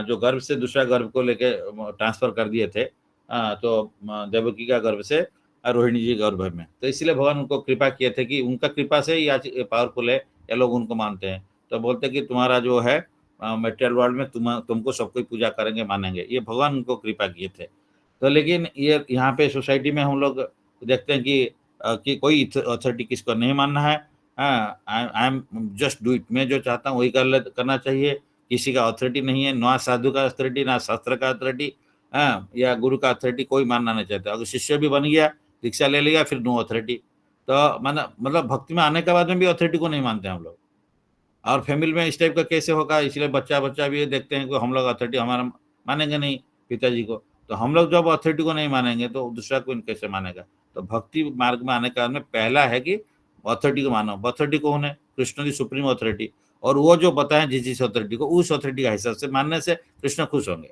जो गर्भ से दूसरा गर्भ को लेके ट्रांसफर कर दिए थे, तो देवकी का गर्भ से रोहिणी जी गर्भ में, तो इसलिए भगवान उनको कृपा किए थे कि उनका कृपा से ही आज पावरफुल है, या लोग उनको मानते हैं। तो बोलते कि तुम्हारा जो है मेटेरियल वर्ल्ड में तुमको सब कोई पूजा करेंगे, मानेंगे, ये भगवान उनको कृपा किए थे। तो लेकिन ये यहाँ पे सोसाइटी में हम लोग देखते हैं कि कोई अथॉरिटी किसको नहीं मानना है। I am just do it, मैं जो चाहता हूँ वही करना चाहिए, किसी का अथॉरिटी नहीं है, ना साधु का अथॉरिटी, ना शास्त्र का अथॉरिटी, या गुरु का अथॉरिटी कोई मानना नहीं चाहता। अगर शिष्य भी बन गया, दीक्षा ले लिया, फिर नो अथॉरिटी। तो मतलब भक्ति में आने के बाद में भी अथॉरिटी को नहीं मानते हम लोग। और फैमिली में इस टाइप का कैसे होगा? इसलिए बच्चा बच्चा भी ये देखते हैं कि हम लोग अथॉरिटी हमारा मानेंगे नहीं पिताजी को, तो हम लोग जब अथॉरिटी को नहीं मानेंगे तो दूसरा को कैसे मानेगा? तो भक्ति मार्ग में आने का में पहला है कि अथॉरिटी को मानो। अथॉरिटी कौन है? कृष्ण की सुप्रीम अथॉरिटी, और वो जो बताएं जिस अथॉरिटी को, उस अथॉरिटी का हिसाब से मानने से कृष्ण खुश होंगे।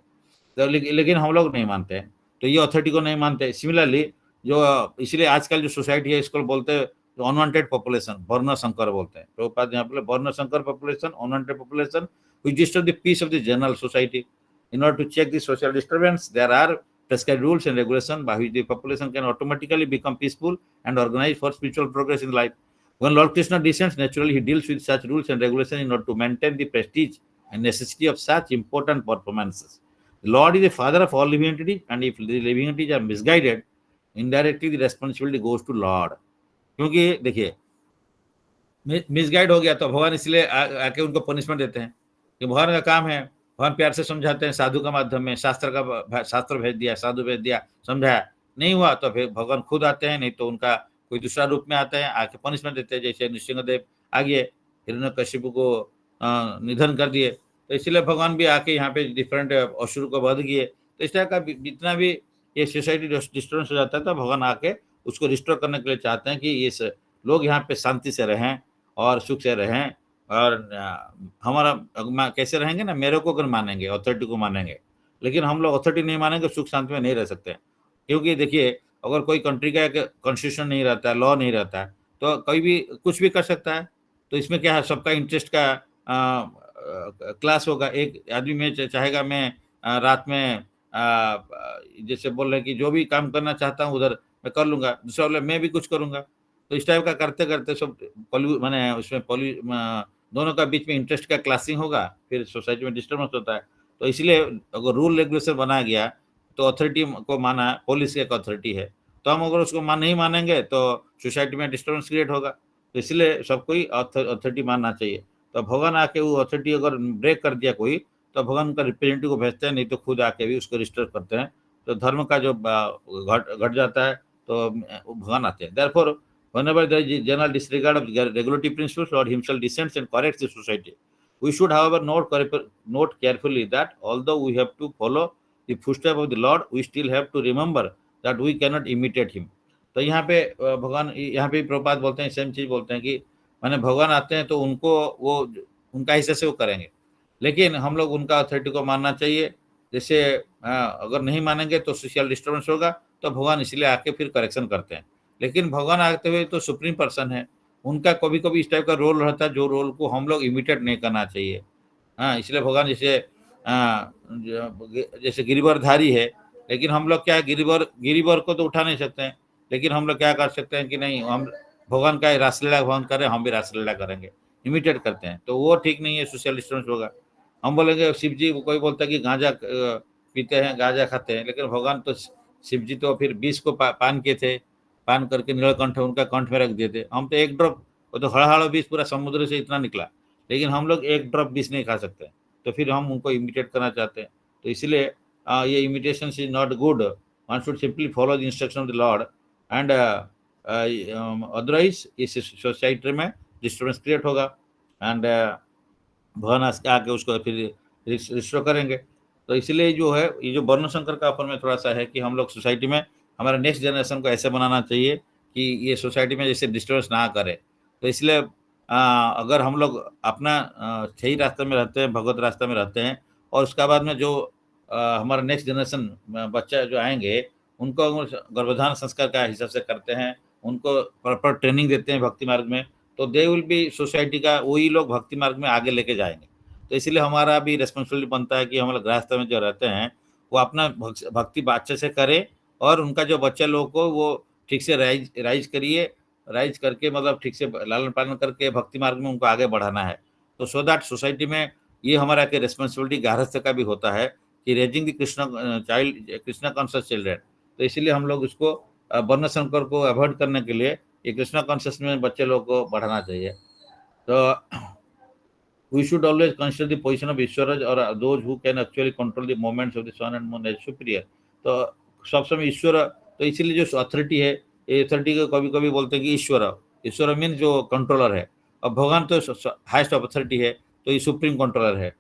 तो लेकिन हम लोग नहीं मानते हैं, तो ये अथॉरिटी को नहीं मानते। सिमिलरली जो इसलिए आजकल जो सोसाइटी है इसको बोलते हैं अनवांटेड पॉपुलेशन, वर्ण संकर बोलते हैं। प्रभुपाद यहाँ पे वर्ण संकर population, unwanted population which disturb the peace of the general society. In order to check the social disturbance, there are prescribed rules and regulations by which the population can automatically become peaceful and organized for spiritual progress in life. When Lord Krishna descends, naturally he deals with such rules and regulations in order to maintain the prestige and necessity of such important performances. The Lord is the father of all living entities, and if the living entities are misguided, indirectly the responsibility goes to Lord. क्योंकि देखिए मिसगाइड हो गया तो भगवान इसलिए आके उनको पनिशमेंट देते हैं कि भगवान का काम है, भगवान प्यार से समझाते हैं साधु का माध्यम में, शास्त्र भेज दिया, साधु भेज दिया, समझाया, नहीं हुआ तो फिर भगवान खुद आते हैं, नहीं तो उनका कोई दूसरा रूप में आते हैं, आके पनिशमेंट देते हैं। जैसे नृसिंहदेव आ गए, हिरण्यकशिपु को निधन कर दिए, तो इसलिए भगवान भी आके यहाँ पे डिफरेंट असुर को वध किए। तो इस तरह का जितना भी ये सोसाइटी डिस्टर्बेंस हो जाता है तो भगवान आके उसको रिस्टोर करने के लिए चाहते हैं कि ये लोग यहाँ पे शांति से रहें और सुख से रहें। और हमारा कैसे रहेंगे ना, मेरे को अगर मानेंगे, अथॉरिटी को मानेंगे, लेकिन हम लोग अथॉरिटी नहीं मानेंगे, सुख शांति में नहीं रह सकते। क्योंकि देखिए अगर कोई कंट्री का एक कॉन्स्टिट्यूशन नहीं रहता है, लॉ नहीं रहता है, तो कोई भी कुछ भी कर सकता है। तो इसमें क्या है, सबका इंटरेस्ट का क्लास होगा। एक आदमी में चाहेगा मैं रात में जैसे बोल रहे हैं कि जो भी काम करना चाहता हूँ उधर मैं कर लूंगा, दूसरा बोले मैं भी कुछ करूंगा। तो इस टाइप का करते करते सब माने उसमें दोनों का बीच में इंटरेस्ट का क्लासिंग होगा, फिर सोसाइटी में डिस्टर्बेंस होता है। तो इसलिए अगर रूल रेगुलेशन बनाया गया तो अथॉरिटी को माना, पुलिस एक अथॉरिटी है, तो हम अगर उसको नहीं मानेंगे तो सोसाइटी में डिस्टर्बेंस क्रिएट होगा। तो इसलिए सबको ही अथॉरिटी मानना चाहिए। तो भगवान आके वो अथॉरिटी अगर ब्रेक कर दिया कोई, तो भगवान का रिप्रेजेंटेटिव को भेजते हैं, नहीं तो खुद आके भी उसको रिस्टोर करते हैं। तो धर्म का जो घट जाता है तो भगवान आते हैं। Therefore whenever there is general disregard of regulatory principles, Lord himself descends and corrects the society. We should, however, note carefully that although we have to follow the footsteps of the Lord, we still have to remember that we cannot imitate him. तो यहाँ पे भगवान, यहाँ पे प्रभुपाद बोलते हैं, सेम चीज बोलते हैं कि माने भगवान आते हैं तो उनको वो उनका हिस्से से वो करेंगे, लेकिन हम लोग उनका अथॉरिटी को मानना चाहिए। जैसे अगर नहीं मानेंगे तो सोशल डिस्टर्बेंस होगा, तो भगवान इसलिए आके फिर करेक्शन करते हैं। लेकिन भगवान आते हुए तो सुप्रीम पर्सन है, उनका कभी कभी इस टाइप का रोल रहता है जो रोल को हम लोग इमिटेट नहीं करना चाहिए। हाँ, इसलिए भगवान जैसे गिरिवरधारी है, लेकिन हम लोग क्या गिरिवर को तो उठा नहीं सकते हैं, लेकिन हम लोग क्या कर सकते हैं कि नहीं, हम भगवान का रासलीला भगवान करें, हम भी रासलीला करेंगे, इमिटेट करते हैं, तो वो ठीक नहीं है, सोशल डिस्टेंस होगा। हम बोलेंगे शिव जी, कोई बोलता है कि गांजा पीते हैं, गांजा खाते हैं, लेकिन भगवान तो शिव जी तो फिर 20 को पान किए थे, पान करके नीलकंठ उनका कंठ में रख दिए थे। हम तो एक ड्रॉप, वो तो हड़हाड़ो बीस पूरा समुद्र से इतना निकला, लेकिन हम लोग एक ड्रॉप बीस नहीं खा सकते, तो फिर हम उनको इमिटेट करना चाहते हैं। तो इसलिए ये imitation is not good. One should simply follow the instruction of the Lord and otherwise इस सोसाइटी में डिस्टर्बेंस क्रिएट होगा एंड भगवान आके उसको फिर रिस्टोर करेंगे। तो इसलिए जो है, ये जो वर्ण शंकर का ऊपर में थोड़ा सा है कि हम लोग सोसाइटी में हमारे नेक्स्ट जनरेशन को ऐसे बनाना चाहिए कि ये सोसाइटी में जैसे डिस्टर्बेंस ना करे। तो इसलिए अगर हम लोग अपना सही रास्ते में रहते हैं, भगवत रास्ते में रहते हैं, और उसके बाद में जो हमारा नेक्स्ट जनरेशन बच्चा जो आएंगे, उनको गर्भधारण संस्कार का हिसाब से करते हैं, उनको प्रॉपर ट्रेनिंग देते हैं भक्ति मार्ग में, तो दे विल बी सोसाइटी का वही लोग भक्ति मार्ग में आगे लेके जाएंगे। तो इसलिए हमारा भी रिस्पॉन्सिबिलिटी बनता है कि हम लोग गृहस्थ में जो रहते हैं वो अपना भक्ति अच्छे से करें, और उनका जो बच्चे लोग को वो ठीक से राइज करके, मतलब ठीक से लालन पालन करके भक्ति मार्ग में उनको आगे बढ़ाना है। तो सो दैट सोसाइटी में ये हमारा के रिस्पॉन्सिबिलिटी गृहस्थ का भी होता है कि raising the Krishna conscious children. तो इसीलिए हम लोग इसको वर्ण संकर को अवॉइड करने के लिए ये कृष्ण कॉन्शियस में बच्चे लोग को बढ़ाना चाहिए। तो we should always consider the position of ईश्वरज और those who can actually control the movements of the sun and moon as superior। तो सब समय ईश्वर, तो इसीलिए जो अथॉरिटी है, ये अथॉरिटी को कभी कभी बोलते हैं कि ईश्वर मीन जो कंट्रोलर है, और भगवान तो हाईएस्ट ऑफ अथॉरिटी है, तो ये सुप्रीम कंट्रोलर है।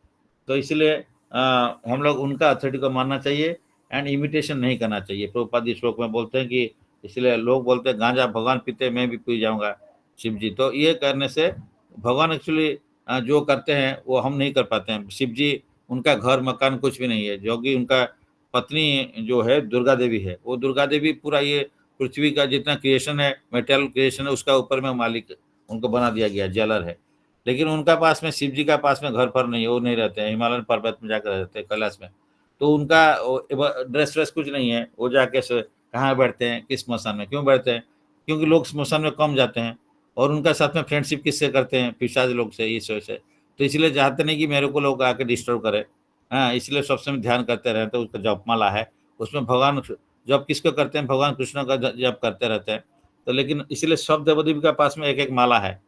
तो इसलिए हम लोग उनका अथॉरिटी को मानना चाहिए एंड इमिटेशन नहीं करना चाहिए। प्रभुपाद श्लोक में बोलते हैं कि इसलिए लोग बोलते हैं गांजा भगवान पीते मैं भी पी जाऊंगा शिव जी, तो ये करने से भगवान एक्चुअली जो करते हैं वो हम नहीं कर पाते हैं। शिव जी, उनका घर मकान कुछ भी नहीं है, जो कि उनका पत्नी जो है दुर्गा देवी है, वो दुर्गा देवी पूरा ये पृथ्वी का जितना क्रिएशन है, मेटेरियल क्रिएशन है, उसका ऊपर में मालिक उनको बना दिया गया, जेलर है। लेकिन उनका पास में, शिव जी का पास में घर पर नहीं है, वो नहीं रहते हैं, हिमालयन पर्वत में जाकर रहते हैं, कैलाश में। तो उनका ड्रेस व्रेस कुछ नहीं है, वो जाके कहाँ बैठते हैं, किस स्मशान में क्यों बैठते हैं, क्योंकि लोग स्मशान में कम जाते हैं, और उनका साथ में फ्रेंडशिप किससे करते हैं, पिशाच लोग से, इस वजह से। तो इसलिए चाहते नहीं कि मेरे को लोग आके डिस्टर्ब करे। हाँ, इसलिए सब समय ध्यान करते रहते हैं। उसका जपमाला है, उसमें भगवान जब किसको करते हैं, भगवान कृष्ण का जब करते रहते हैं। तो लेकिन इसीलिए सब देव देवी के पास में एक एक माला है।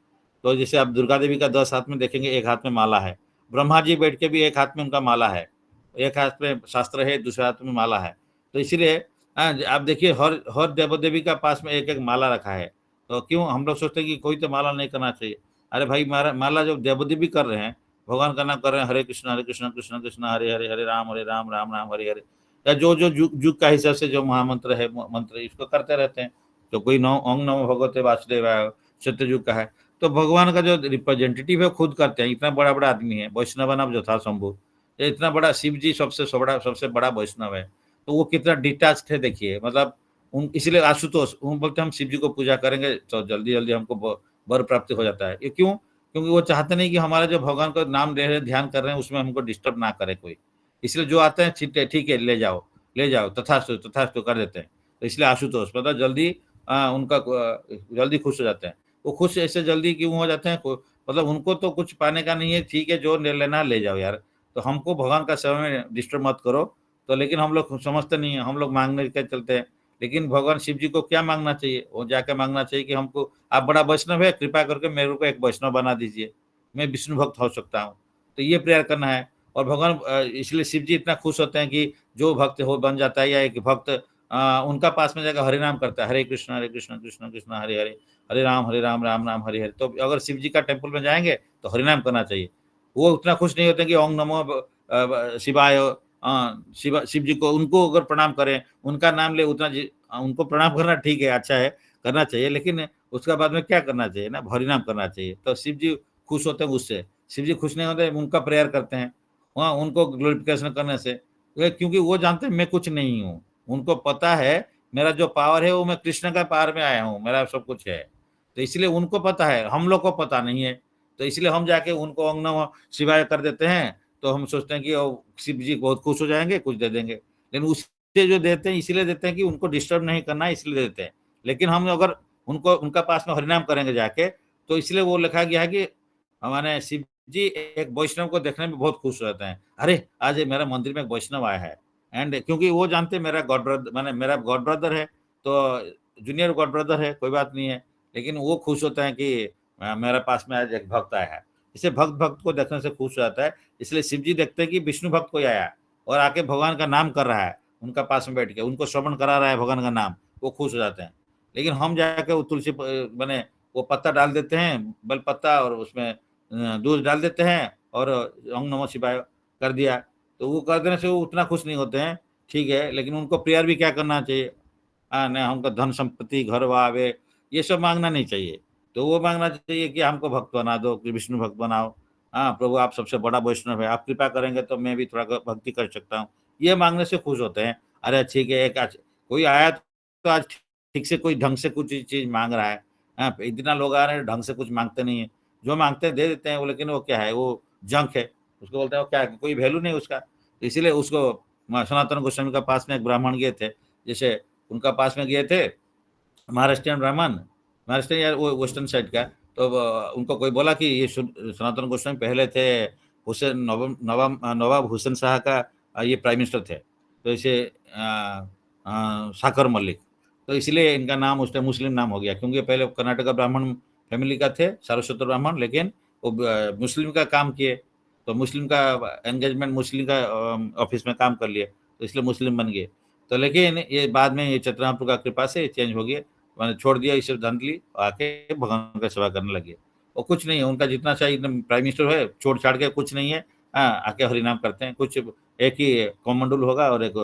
तो जैसे आप दुर्गा देवी का 10 हाथ में देखेंगे, एक हाथ में माला है। ब्रह्मा जी बैठ के भी एक हाथ में उनका माला है, एक हाथ में शास्त्र है, दूसरे हाथ में माला है। तो इसीलिए आप देखिए हर हर देव देवी का पास में एक एक माला रखा है। तो क्यों हम लोग सोचते हैं कि कोई तो माला नहीं करना चाहिए। अरे भाई, माला जो देव देवी कर रहे हैं, भगवान का नाम कर रहे हैं, हरे कृष्ण कृष्ण कृष्ण हरे हरे, हरे राम राम राम हरे हरे, या जो जो युग का हिसाब से जो महामंत्र है, मंत्र इसको करते रहते हैं। तो कोई नौ ओंग नमो भगवते वासुदेवाय सत्ययुग का है। तो भगवान का जो रिप्रेजेंटेटिव है खुद करते हैं। इतना बड़ा बड़ा आदमी है, वैष्णव नाम जो था शंभु, ये इतना बड़ा शिव जी सबसे बड़ा वैष्णव है। तो वो कितना डिटैच थे देखिए, मतलब उन इसलिए आशुतोष वो बोलते हम शिव जी को पूजा करेंगे तो जल्दी जल्दी हमको वर प्राप्ति हो जाता है। ये क्यों? क्योंकि वो चाहते नहीं कि हमारा जो भगवान का नाम ले रहे हैं, ध्यान कर रहे हैं, उसमें हमको डिस्टर्ब ना करे कोई। इसलिए जो आते हैं ठीक है, ले जाओ, तथास्तु कर देते हैं। तो इसलिए आशुतोष मतलब जल्दी उनका जल्दी खुश हो जाते हैं। वो खुश ऐसे जल्दी क्यों हो जाते हैं? मतलब उनको तो कुछ पाने का नहीं है, ठीक है, जो ले लेना ले जाओ यार। तो हमको भगवान का सेवा में डिस्टर्ब मत करो। तो लेकिन हम लोग समझते नहीं है, हम लोग मांगने के चलते हैं। लेकिन भगवान शिव जी को क्या मांगना चाहिए? वो जाके मांगना चाहिए कि हमको, आप बड़ा वैष्णव है, कृपा करके मेरे को एक वैष्णव बना दीजिए, मैं विष्णु भक्त हो सकता हूँ। तो ये प्रेयर करना है। और भगवान इसलिए शिव जी इतना खुश होते हैं कि जो भक्त हो बन जाता है, या एक भक्त उनका पास में जाकर हरि नाम करता है, हरे कृष्ण कृष्ण कृष्ण हरे हरे, हरे राम राम राम हरे हरे। तो अगर शिव जी का टेम्पल में जाएंगे तो हरि नाम करना चाहिए। वो उतना खुश नहीं होते कि ओम नमो शिवाय, शिव जी को उनको अगर प्रणाम करें, उनका नाम ले, उतना उनको प्रणाम करना ठीक है, अच्छा है, करना चाहिए। लेकिन उसका बाद में क्या करना चाहिए ना, हरि नाम करना चाहिए। तो शिव जी खुश होते हैं उससे। शिव जी खुश नहीं होते, उनका प्रेयर करते हैं वहाँ, उनको ग्लोरिफिकेशन करने से। क्योंकि वो जानते हैं मैं कुछ नहीं हूँ। उनको पता है मेरा जो पावर है वो मैं कृष्ण का पावर में आया हूँ, मेरा सब कुछ है। तो इसलिए उनको पता है, हम लोग को पता नहीं है। तो इसलिए हम जाके उनको ओम नमः शिवाय कर देते हैं। तो हम सोचते हैं कि शिव जी बहुत खुश हो जाएंगे, कुछ दे देंगे। लेकिन उससे जो देते हैं इसलिए देते हैं कि उनको डिस्टर्ब नहीं करना है, इसलिए देते हैं। लेकिन हम अगर उनको उनका पास में हरिनाम करेंगे जाके, तो इसलिए वो लिखा गया है कि हमारे शिव जी एक वैष्णव को देखने में बहुत खुश रहते हैं। अरे आज ये मेरा मंदिर में एक वैष्णव आया है। एंड क्योंकि वो जानते हैं मेरा गॉड ब्रदर, मैंने मेरा गॉड ब्रदर है, तो जूनियर गॉड ब्रदर है, कोई बात नहीं है। लेकिन वो खुश होता है कि मेरे पास में आज एक भक्त आया है। इसे भक्त भक्त को देखने से खुश हो जाता है। इसलिए शिव जी देखते हैं कि विष्णु भक्त कोई आया है और आके भगवान का नाम कर रहा है, उनका पास में बैठ के उनको श्रवण करा रहा है भगवान का नाम, वो खुश हो जाते हैं। लेकिन हम जाके वो तुलसी मैंने वो पत्ता डाल देते हैं, बेल पत्ता, और उसमें दूध डाल देते हैं और ओम नमः शिवाय कर दिया। तो वो कर देने से वो उतना खुश नहीं होते हैं, ठीक है। लेकिन उनको प्रेयर भी क्या करना चाहिए? नहीं, हमको धन संपत्ति घर आवे, ये सब मांगना नहीं चाहिए। तो वो मांगना चाहिए कि हमको भक्त बना दो, कि विष्णु भक्त बनाओ। हाँ प्रभु, आप सबसे बड़ा वैष्णव है, आप कृपा करेंगे तो मैं भी थोड़ा भक्ति कर सकता हूँ। ये मांगने से खुश होते हैं। अरे ठीक है, एक आज कोई आया तो आज ठीक से कोई ढंग से कुछ चीज मांग रहा है। हाँ, इतना लोग आ रहे हैं, ढंग से कुछ मांगते नहीं है। जो मांगते हैं दे देते हैं वो, लेकिन वो क्या है, वो जंक है। उसको बोलते हैं वो क्या है, कोई वैल्यू नहीं उसका। इसीलिए उसको सनातन गोस्वामी का पास में एक ब्राह्मण गए थे, जैसे उनका पास में गए थे, महाराष्ट्रियन ब्राह्मण, महाराष्ट्रियन या वो वेस्टर्न साइड का। तो उनको कोई बोला कि ये सनातन गोस्वामी पहले थे हुसैन नवाब हुसैन शाह का ये प्राइम मिनिस्टर थे। तो इसे साकर मलिक। तो इसलिए इनका नाम उस टाइम मुस्लिम नाम हो गया, क्योंकि पहले कर्नाटक का ब्राह्मण फैमिली का थे, सारस्वत ब्राह्मण, लेकिन वो मुस्लिम का काम किए। तो मुस्लिम का एंगेजमेंट, मुस्लिम का ऑफिस में काम कर लिए, तो इसलिए मुस्लिम बन गए। तो लेकिन ये बाद में ये चतुरामपुर का कृपा से चेंज हो गया, मैंने छोड़ दिया इसे धंधली, आके भगवान का सेवा करने लगे। और कुछ नहीं है उनका, जितना चाहिए एकदम प्राइम मिनिस्टर है, छोड़ छाड़ के कुछ नहीं है। हाँ, आके हरिनाम करते हैं। कुछ एक ही कमंडल होगा और एक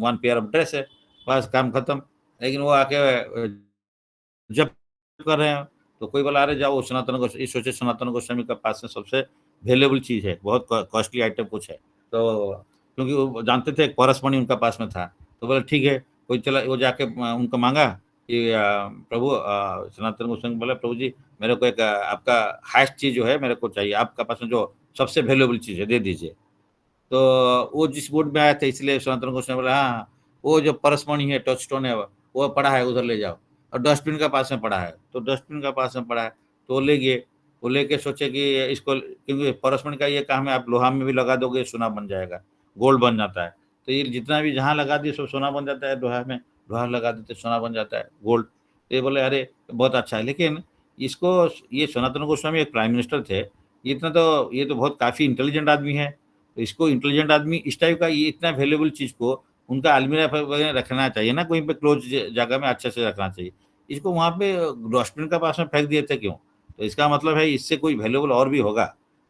वन पेयर ऑफ ड्रेस है, बस काम खत्म। लेकिन वो आके जब कर रहे हैं, तो कोई बोला अरे जाओ सनातन गोस्वामी, सोचे सनातन गोस्वामी का पास में सबसे वैल्यूएबल चीज है, बहुत कॉस्टली आइटम कुछ है। तो क्योंकि वो जानते थे एक परस मणि उनका पास में था, तो बोले ठीक है। कोई चला, वो जाके उनको मांगा कि प्रभु, सनातन गोस्वामी बोला प्रभु जी, मेरे को एक आपका हाईएस्ट चीज जो है मेरे को चाहिए, आपका पास में जो सबसे वैल्यूएबल चीज है दे दीजिए। तो वो जिस बोर्ड में आया था, इसलिए सनातन गोस्वामी बोला हाँ हाँ, वो जो परसमणि है, टच स्टोन है, वो पड़ा है, उधर ले जाओ। और डस्टबिन का पास में पड़ा है, तो डस्टबिन का पास में पड़ा है, तो वो ले गए। वो लेके सोचे कि इसको, क्योंकि परसमणि का ये काम है, आप लोहा में भी लगा दोगे सोना बन जाएगा, गोल्ड बन जाता है। तो ये जितना भी जहाँ लगा दिए सब सोना बन जाता है, लोहा में लोहा लगा देते सोना बन जाता है, गोल्ड। तो ये बोले अरे बहुत अच्छा है, लेकिन इसको ये सनातन गोस्वामी एक प्राइम मिनिस्टर थे, इतना तो ये तो बहुत काफ़ी इंटेलिजेंट आदमी है। तो इसको इंटेलिजेंट आदमी इस टाइप का ये इतना वैल्यूएबल चीज़ को उनका अलमीरा वगैरह रखना चाहिए ना, कहीं पे क्लोज जगह में अच्छे से रखना चाहिए। इसको वहाँ पे डस्टबिन के पास में फेंक दिए थे क्यों? तो इसका मतलब है इससे कोई वैल्यूएबल और भी होगा।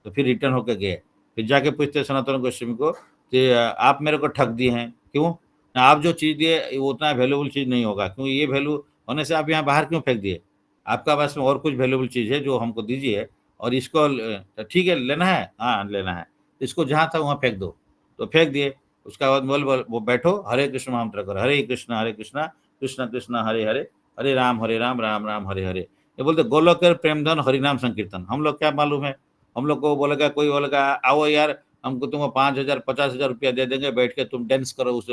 तो फिर रिटर्न होके गए। फिर जाके पूछते सनातन गोस्वामी को कि आप मेरे को ठग दिए हैं, क्यों? आप जो चीज़ दिए वो उतना वैल्यूएबल चीज़ नहीं होगा, क्यों ये वैल्यू होने से आप यहाँ बाहर क्यों फेंक दिए? आपका पास में और कुछ वैल्यूएबल चीज़ है जो हमको दीजिए, और इसको ठीक है लेना है? हाँ, लेना है। इसको जहाँ था वहाँ फेंक दो। तो फेंक दिए। उसके बाद बोल बोल वो बैठो, हरे कृष्ण मंत्र करो, हरे कृष्णा, कृष्ण कृष्ण हरे हरे, हरे राम, राम राम हरे हरे। ये बोलते गोलोकेर प्रेमधन हरिनाम संकीर्तन। हम लोग क्या मालूम है, हम लोग को बोलेगा, कोई बोलेगा आओ यार हमको तुम 5,000 50,000 रुपया दे देंगे, बैठ के तुम डांस करो उस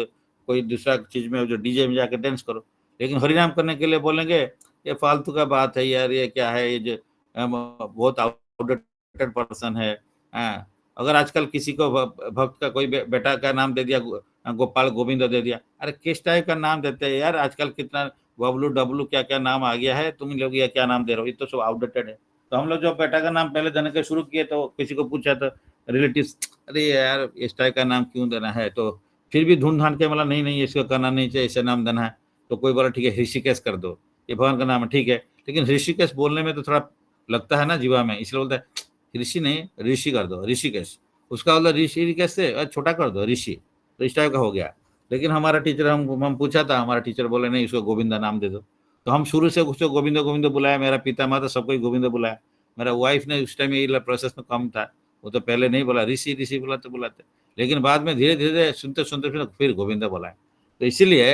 कोई दूसरा चीज में जो डीजे में जाके डांस करो। लेकिन हरिनाम करने के लिए बोलेंगे ये फालतू का बात है यार, ये क्या है, ये जो बहुत आउटडेटेड पर्सन है। हाँ, अगर आजकल किसी को भक्त का कोई बेटा का नाम दे दिया, गोपाल गोविंद दे दिया, अरे किस टाइप का नाम देते हैं यार, आजकल कितना बबलू डब्लू क्या क्या नाम आ गया है, तुम लोग ये क्या नाम दे रहे हो, ये तो सब आउटडेटेड है। तो हम लोग जो बेटा का नाम पहले देने के शुरू किए तो किसी को पूछा तो रिलेटिव्स, अरे यार इस टाइप का नाम क्यों देना है, तो फिर भी ढूंढ ढांड के बोला नहीं नहीं इसको करना नहीं चाहिए, ऐसे नाम देना है। तो कोई बोला ठीक है ऋषिकेश कर दो, ये भगवान का नाम है, ठीक है, लेकिन ऋषिकेश बोलने में तो थोड़ा लगता है ना जीवा में, इसलिए बोलता है ऋषि नहीं ऋषि कर दो, ऋषिकेश। उसका बोला ऋषिकेश से छोटा कर दो ऋषि, तो इस टाइप का हो गया। लेकिन हमारा टीचर हम पूछा था, हमारा टीचर बोले नहीं इसको गोविंदा नाम दे दो। तो हम शुरू से उसको गोविंद गोविंद बुलाया, मेरा पिता माता सबको गोविंद बुलाया। मेरा वाइफ ने उस टाइम ये प्रोसेस में कम था, वो तो पहले नहीं बोला, ऋषि ऋषि बुलाते बुलाते, लेकिन बाद में धीरे धीरे सुनते सुनते फिर गोविंदा बोला। तो इसीलिए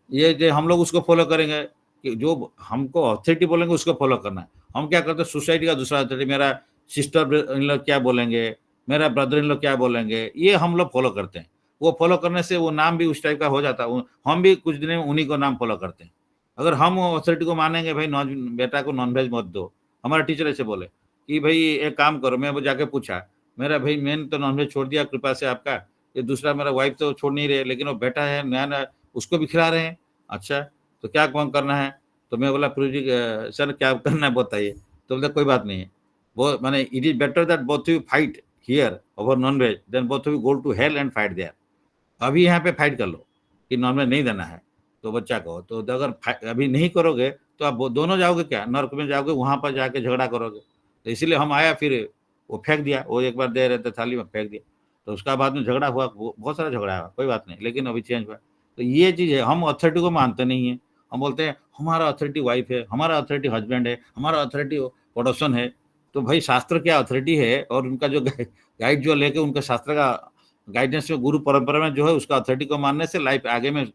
ये जो हम लोग उसको फॉलो करेंगे कि जो हमको अथॉरिटी बोलेंगे उसको फॉलो करना है। हम क्या करते हैं सोसाइटी का दूसरा अथॉरिटी, मेरा सिस्टर इन लोग क्या बोलेंगे, मेरा ब्रदर इन लोग क्या बोलेंगे, ये हम लोग फॉलो करते हैं। वो फॉलो करने से वो नाम भी उस टाइप का हो जाता है। हम भी कुछ दिन में उन्हीं को नाम फॉलो करते हैं। अगर हम अथॉरिटी को मानेंगे भाई नॉन बेटा को नॉनवेज मत दो, हमारा टीचर ऐसे बोले कि भाई एक काम करो, मैं वो जाके पूछा, मेरा भाई मैंने तो नॉनवेज छोड़ दिया कृपा से आपका, ये दूसरा मेरा वाइफ तो छोड़ नहीं रहे, लेकिन वो बेटा है नया नया उसको भी खिला रहे हैं। अच्छा, तो क्या कौन करना है? तो मैं बोला प्रभु जी सर क्या करना है बताइए। तो बोलते कोई बात नहीं है, वो माने it is better that both you fight here over non veg than both you go to hell and fight there. अभी यहाँ पे फाइट कर लो कि नॉनवेज नहीं देना है तो बच्चा को, तो अगर अभी नहीं करोगे तो आप दोनों जाओगे क्या नर्क में जाओगे, वहां पर जाके झगड़ा करोगे। तो इसीलिए हम आया, फिर वो फेंक दिया, वो एक बार दे रहे थे थाली में फेंक दिया। तो उसका बाद में झगड़ा हुआ, बहुत सारा झगड़ा हुआ, कोई बात नहीं, लेकिन अभी चेंज हुआ। तो ये चीज है, हम अथॉरिटी को मानते नहीं है। हम बोलते हैं हमारा अथॉरिटी वाइफ है, हमारा अथॉरिटी हस्बैंड है, हमारा अथॉरिटी पड़ोसन है। तो भाई शास्त्र क्या अथॉरिटी है, और उनका जो गाइड जो लेके उनका शास्त्र का गाइडेंस में गुरु परंपरा में जो है उसका अथॉरिटी को मानने से लाइफ आगे में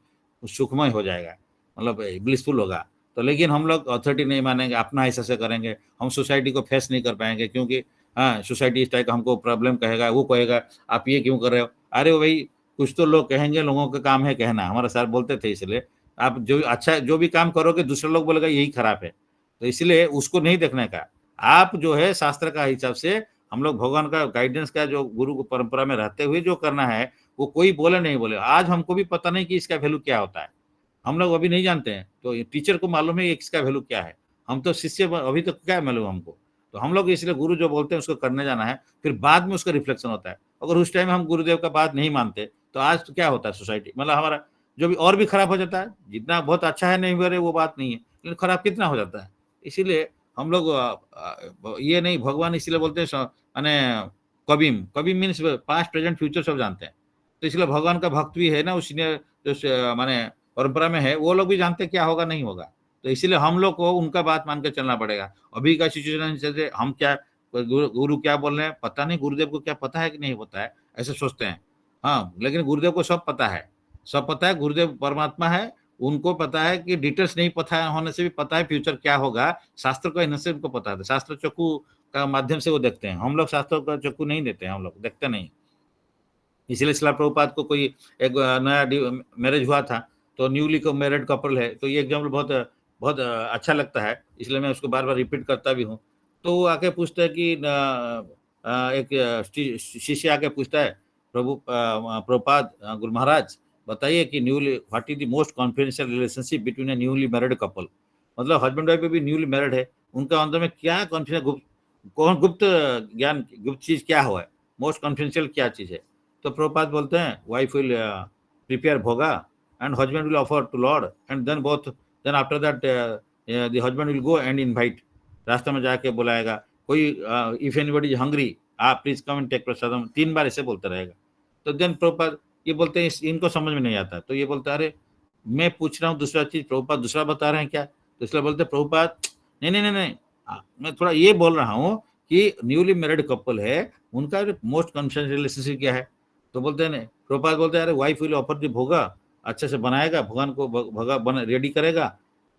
सुखमय हो जाएगा, मतलब ब्लिसफुल होगा। तो लेकिन हम लोग अथॉरिटी नहीं मानेंगे, अपना हिस्सा से करेंगे, हम सोसाइटी को फेस नहीं कर पाएंगे, क्योंकि हाँ सोसाइटी इस टाइप का हमको प्रॉब्लम कहेगा, वो कहेगा आप ये क्यों कर रहे हो। अरे भाई कुछ तो लोग कहेंगे, लोगों का काम है कहना, हमारा सर बोलते थे। इसलिए आप जो अच्छा जो भी काम करोगे दूसरे लोग बोलेगा यही खराब है, तो इसलिए उसको नहीं देखने का। आप जो है शास्त्र का हिसाब से, हम लोग भगवान का गाइडेंस का जो गुरु को परंपरा में रहते हुए जो करना है, वो कोई बोले नहीं बोले। आज हमको भी पता नहीं कि इसका वैल्यू क्या होता है, हम लोग अभी नहीं जानते हैं, तो टीचर को मालूम है इसका वैल्यू क्या है। हम तो शिष्य अभी तक क्या मालूम हमको। तो हम लोग इसलिए गुरु जो बोलते हैं उसको करने जाना है, फिर बाद में उसका रिफ्लेक्शन होता है। अगर उस टाइम हम गुरुदेव का बात नहीं मानते तो आज तो क्या होता है सोसाइटी, मतलब हमारा जो भी और भी खराब हो जाता है। जितना बहुत अच्छा है नहीं करे वो बात नहीं है, लेकिन खराब कितना हो जाता है। इसीलिए हम लोग ये नहीं, भगवान इसलिए बोलते हैं माने कबीम, कबीम मीन्स पास्ट प्रेजेंट फ्यूचर सब जानते हैं। तो इसलिए भगवान का भक्त भी है ना उस जो माने परंपरा में है, वो लोग भी जानते क्या होगा नहीं होगा। तो इसीलिए हम लोग को उनका बात मान के चलना पड़ेगा। अभी का सिचुएशन जैसे हम क्या गुरु क्या बोल रहे हैं पता नहीं, गुरुदेव को क्या पता है कि नहीं पता है, ऐसे सोचते हैं। हाँ, लेकिन गुरुदेव को सब पता है, सब पता है। गुरुदेव परमात्मा है, उनको पता है कि डिटेल्स नहीं पता होने से भी पता है फ्यूचर क्या होगा। शास्त्र को हिसाब से उनको पता है, शास्त्र चक्कू का माध्यम से वो देखते हैं। हम लोग शास्त्र का चक्कू नहीं देते हैं, हम लोग देखते नहीं। इसलिए शिला प्रभुपाद को कोई एक नया मैरिज हुआ था, तो न्यूली को मैरिड कपल है, तो ये एग्जाम्पल बहुत बहुत अच्छा लगता है, इसलिए मैं उसको बार बार रिपीट करता भी हूँ। तो वो आके पूछता है कि एक शिष्य आके पूछता है प्रभुपाद गुरु महाराज बताइए कि newly what is the most confidential relationship between A newly married couple. मतलब हस्बैंड वाइफ भी न्यूली मैरिड है, उनका अंदर में क्या कॉन्फिडेंस, गुप्त कौन गुप्त ज्ञान, गुप्त चीज क्या हुआ है, मोस्ट कॉन्फिडेंशियल क्या चीज है। तो प्रभुपाद बोलते हैं wife will prepare bhoga and husband will offer to Lord and then both, then after that the husband will go and invite, रास्ते में जाके बुलाएगा कोई, इफ एनीबॉडी इज हंग्री आप please come and take prasadam, 3 बार ऐसे बोलता रहेगा। तो देन प्रभुपाद ये बोलते हैं इनको समझ में नहीं आता, तो ये बोलता है अरे मैं पूछ रहा हूँ दूसरा चीज, प्रभुपाद दूसरा बता रहे हैं क्या। तो इसलिए बोलते प्रभुपाद नहीं नहीं नहीं नहीं, मैं थोड़ा ये बोल रहा हूँ कि न्यूली मैरिड कपल है, उनका मोस्ट कॉन्फिडेंशियल रिलेशनशिप क्या है। तो बोलते हैं नहीं, प्रभुपाद बोलते हैं अरे वाइफ विल ऑफर दी भोगा, अच्छे से बनाएगा भगवान को, भोगा बना रेडी करेगा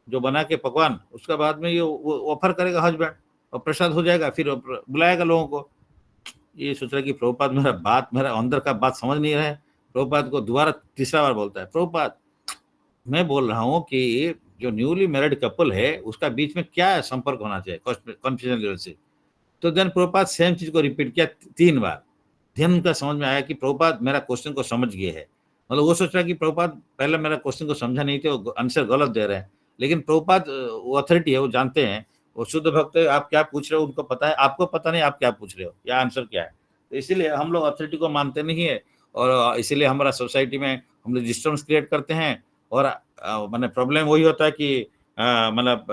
जो बना के पकवान, उसका बाद में ये ऑफर करेगा हस्बैंड और प्रसाद हो जाएगा, फिर बुलाएगा लोगों को। ये सोच रहा है कि प्रभुपाद मेरा अंदर का बात समझ नहीं रहा है। प्रभुपाद को दोबारा तीसरा बार बोलता है प्रभुपाद मैं बोल रहा हूँ कि जो न्यूली मैरिड कपल है उसका बीच में क्या संपर्क होना चाहिए, कॉन्फिडेंशियल रिलेशनशिप। तो देन प्रभुपाद सेम चीज को रिपीट किया 3 बार। देन उनका समझ में आया कि प्रभुपाद मेरा क्वेश्चन को समझ गए हैं। मतलब वो सोच रहा है कि प्रभुपाद पहले मेरा क्वेश्चन को समझा नहीं थे, वो आंसर गलत दे रहे हैं, लेकिन प्रभुपाद वो अथॉरिटी है, वो जानते हैं, वो शुद्ध भक्त है, आप क्या पूछ रहे हो उनको पता है, आपको पता नहीं आप क्या पूछ रहे हो या आंसर क्या है। तो इसीलिए हम लोग अथॉरिटी को मानते नहीं है, और इसीलिए हमारा सोसाइटी में हम लोग डिस्टर्बेंस क्रिएट करते हैं। और मैंने प्रॉब्लम वही होता है कि मतलब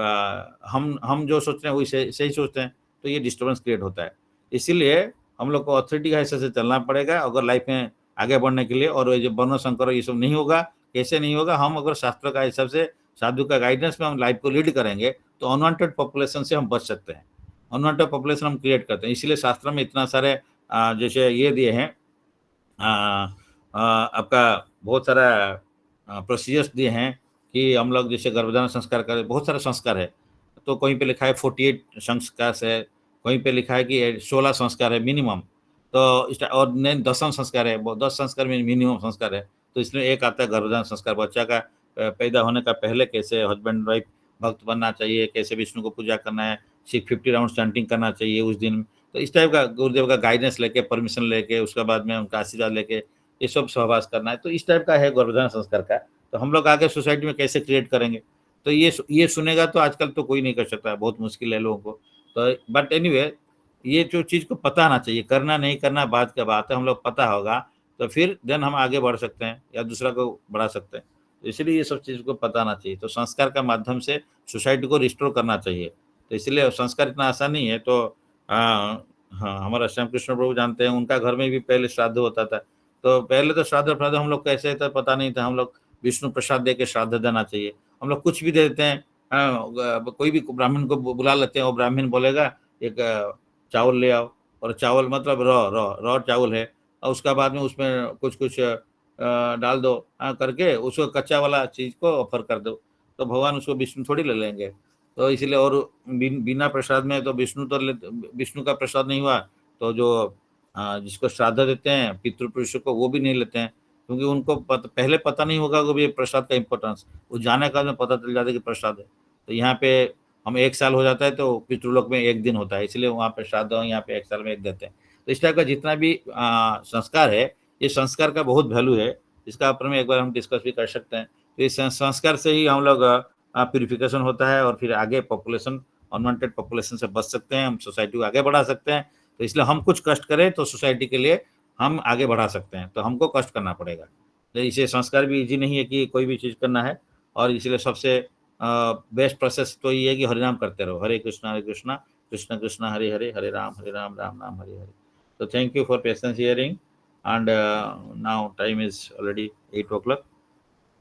हम जो सोचते हैं वही सही सोचते हैं, तो ये डिस्टर्बेंस क्रिएट होता है। इसीलिए हम लोग को अथॉरिटी का हिसाब से चलना पड़ेगा अगर लाइफ में आगे बढ़ने के लिए। और ये जो वर्ण संकर ये सब नहीं होगा, कैसे नहीं होगा, हम अगर शास्त्र का हिसाब से साधु का गाइडेंस में हम लाइफ को लीड करेंगे तो अनवांटेड पॉपुलेशन से हम बच सकते हैं। अनवांटेड पॉपुलेशन हम क्रिएट करते हैं, इसीलिए शास्त्र में इतना सारे जैसे ये दिए हैं, आपका बहुत सारा प्रोसीजर्स दिए हैं कि हम लोग जैसे गर्भधारण संस्कार करें, बहुत सारे संस्कार है। तो कहीं पे लिखा है 48 संस्कार है, कहीं पे लिखा है कि 16 संस्कार है मिनिमम। तो और नहीं 10 संस्कार है, 10 संस्कार में मिनिमम संस्कार है। तो इसमें एक आता है गर्भधारण संस्कार, बच्चा का पैदा होने का पहले कैसे हस्बैंड वाइफ भक्त बनना चाहिए, कैसे विष्णु को पूजा करना है, 50 राउंड चैंटिंग करना चाहिए उस दिन। तो इस टाइप का गुरुदेव का गाइडेंस लेके, परमिशन लेके, उसके बाद में उनका आशीर्वाद लेके ये सब सहवास करना है। तो इस टाइप का है गर्भधारण संस्कार का। तो हम लोग आगे सोसाइटी में कैसे क्रिएट करेंगे, तो ये सुनेगा तो आजकल तो कोई नहीं कर सकता, बहुत मुश्किल है लोगों को। तो बट एनीवे ये जो चीज़ को पता आना चाहिए, करना नहीं करना बात का बात है, हम लोग पता होगा तो फिर देन हम आगे बढ़ सकते हैं या दूसरा को बढ़ा सकते हैं। तो इसलिए ये सब चीज़ को पता आना चाहिए। तो संस्कार का माध्यम से सोसाइटी को रिस्टोर करना चाहिए। तो इसलिए संस्कार इतना आसान नहीं है। तो हाँ, हमारा श्याम कृष्ण प्रभु जानते हैं, उनका घर में भी पहले श्राद्ध होता था। तो पहले तो श्राद्ध प्रसाद हम लोग कैसे था पता नहीं था, हम लोग विष्णु प्रसाद दे के श्राद्ध देना चाहिए। हम लोग कुछ भी दे देते हैं, कोई भी ब्राह्मण को बुला लेते हैं, वो ब्राह्मण बोलेगा एक चावल ले आओ, और चावल मतलब रॉ रॉ रॉ चावल है, और उसका बाद में उसमें कुछ कुछ डाल दो करके उसको कच्चा वाला चीज को ऑफर कर दो, तो भगवान उसको विष्णु थोड़ी ले लेंगे। तो इसलिए और बिना प्रसाद में तो विष्णु तो विष्णु का प्रसाद नहीं हुआ। तो जो जिसको श्राद्ध देते हैं पितृपुरुषों को, वो भी नहीं लेते हैं, क्योंकि उनको पहले पता नहीं होगा कि प्रसाद का इम्पोर्टेंस, वो जाने का में पता चल जाता है कि प्रसाद है। तो यहाँ पे हम 1 साल हो जाता है तो पितृलोक में 1 दिन होता है, इसलिए वहाँ पे श्राद्ध यहाँ पे 1 साल में 1 देते हैं। तो इस टाइप का जितना भी संस्कार है, ये संस्कार का बहुत वैल्यू है, इसका ऊपर में एक बार हम डिस्कस भी कर सकते हैं। तो इस संस्कार से ही हम लोग प्यूरिफिकेशन होता है, और फिर आगे पॉपुलेशन, अनवांटेड पॉपुलेशन से बच सकते हैं, हम सोसाइटी को आगे बढ़ा सकते हैं। तो इसलिए हम कुछ कष्ट करें तो सोसाइटी के लिए हम आगे बढ़ा सकते हैं, तो हमको कष्ट करना पड़ेगा। तो इसे संस्कार भी इजी नहीं है कि कोई भी चीज़ करना है, और इसलिए सबसे बेस्ट प्रोसेस तो ये है कि हरिनाम करते रहो, हरे कृष्णा कृष्ण कृष्ण हरे हरे, हरे राम राम राम हरे हरे। तो thank you for patience hearing, and now time is already 8 o'clock.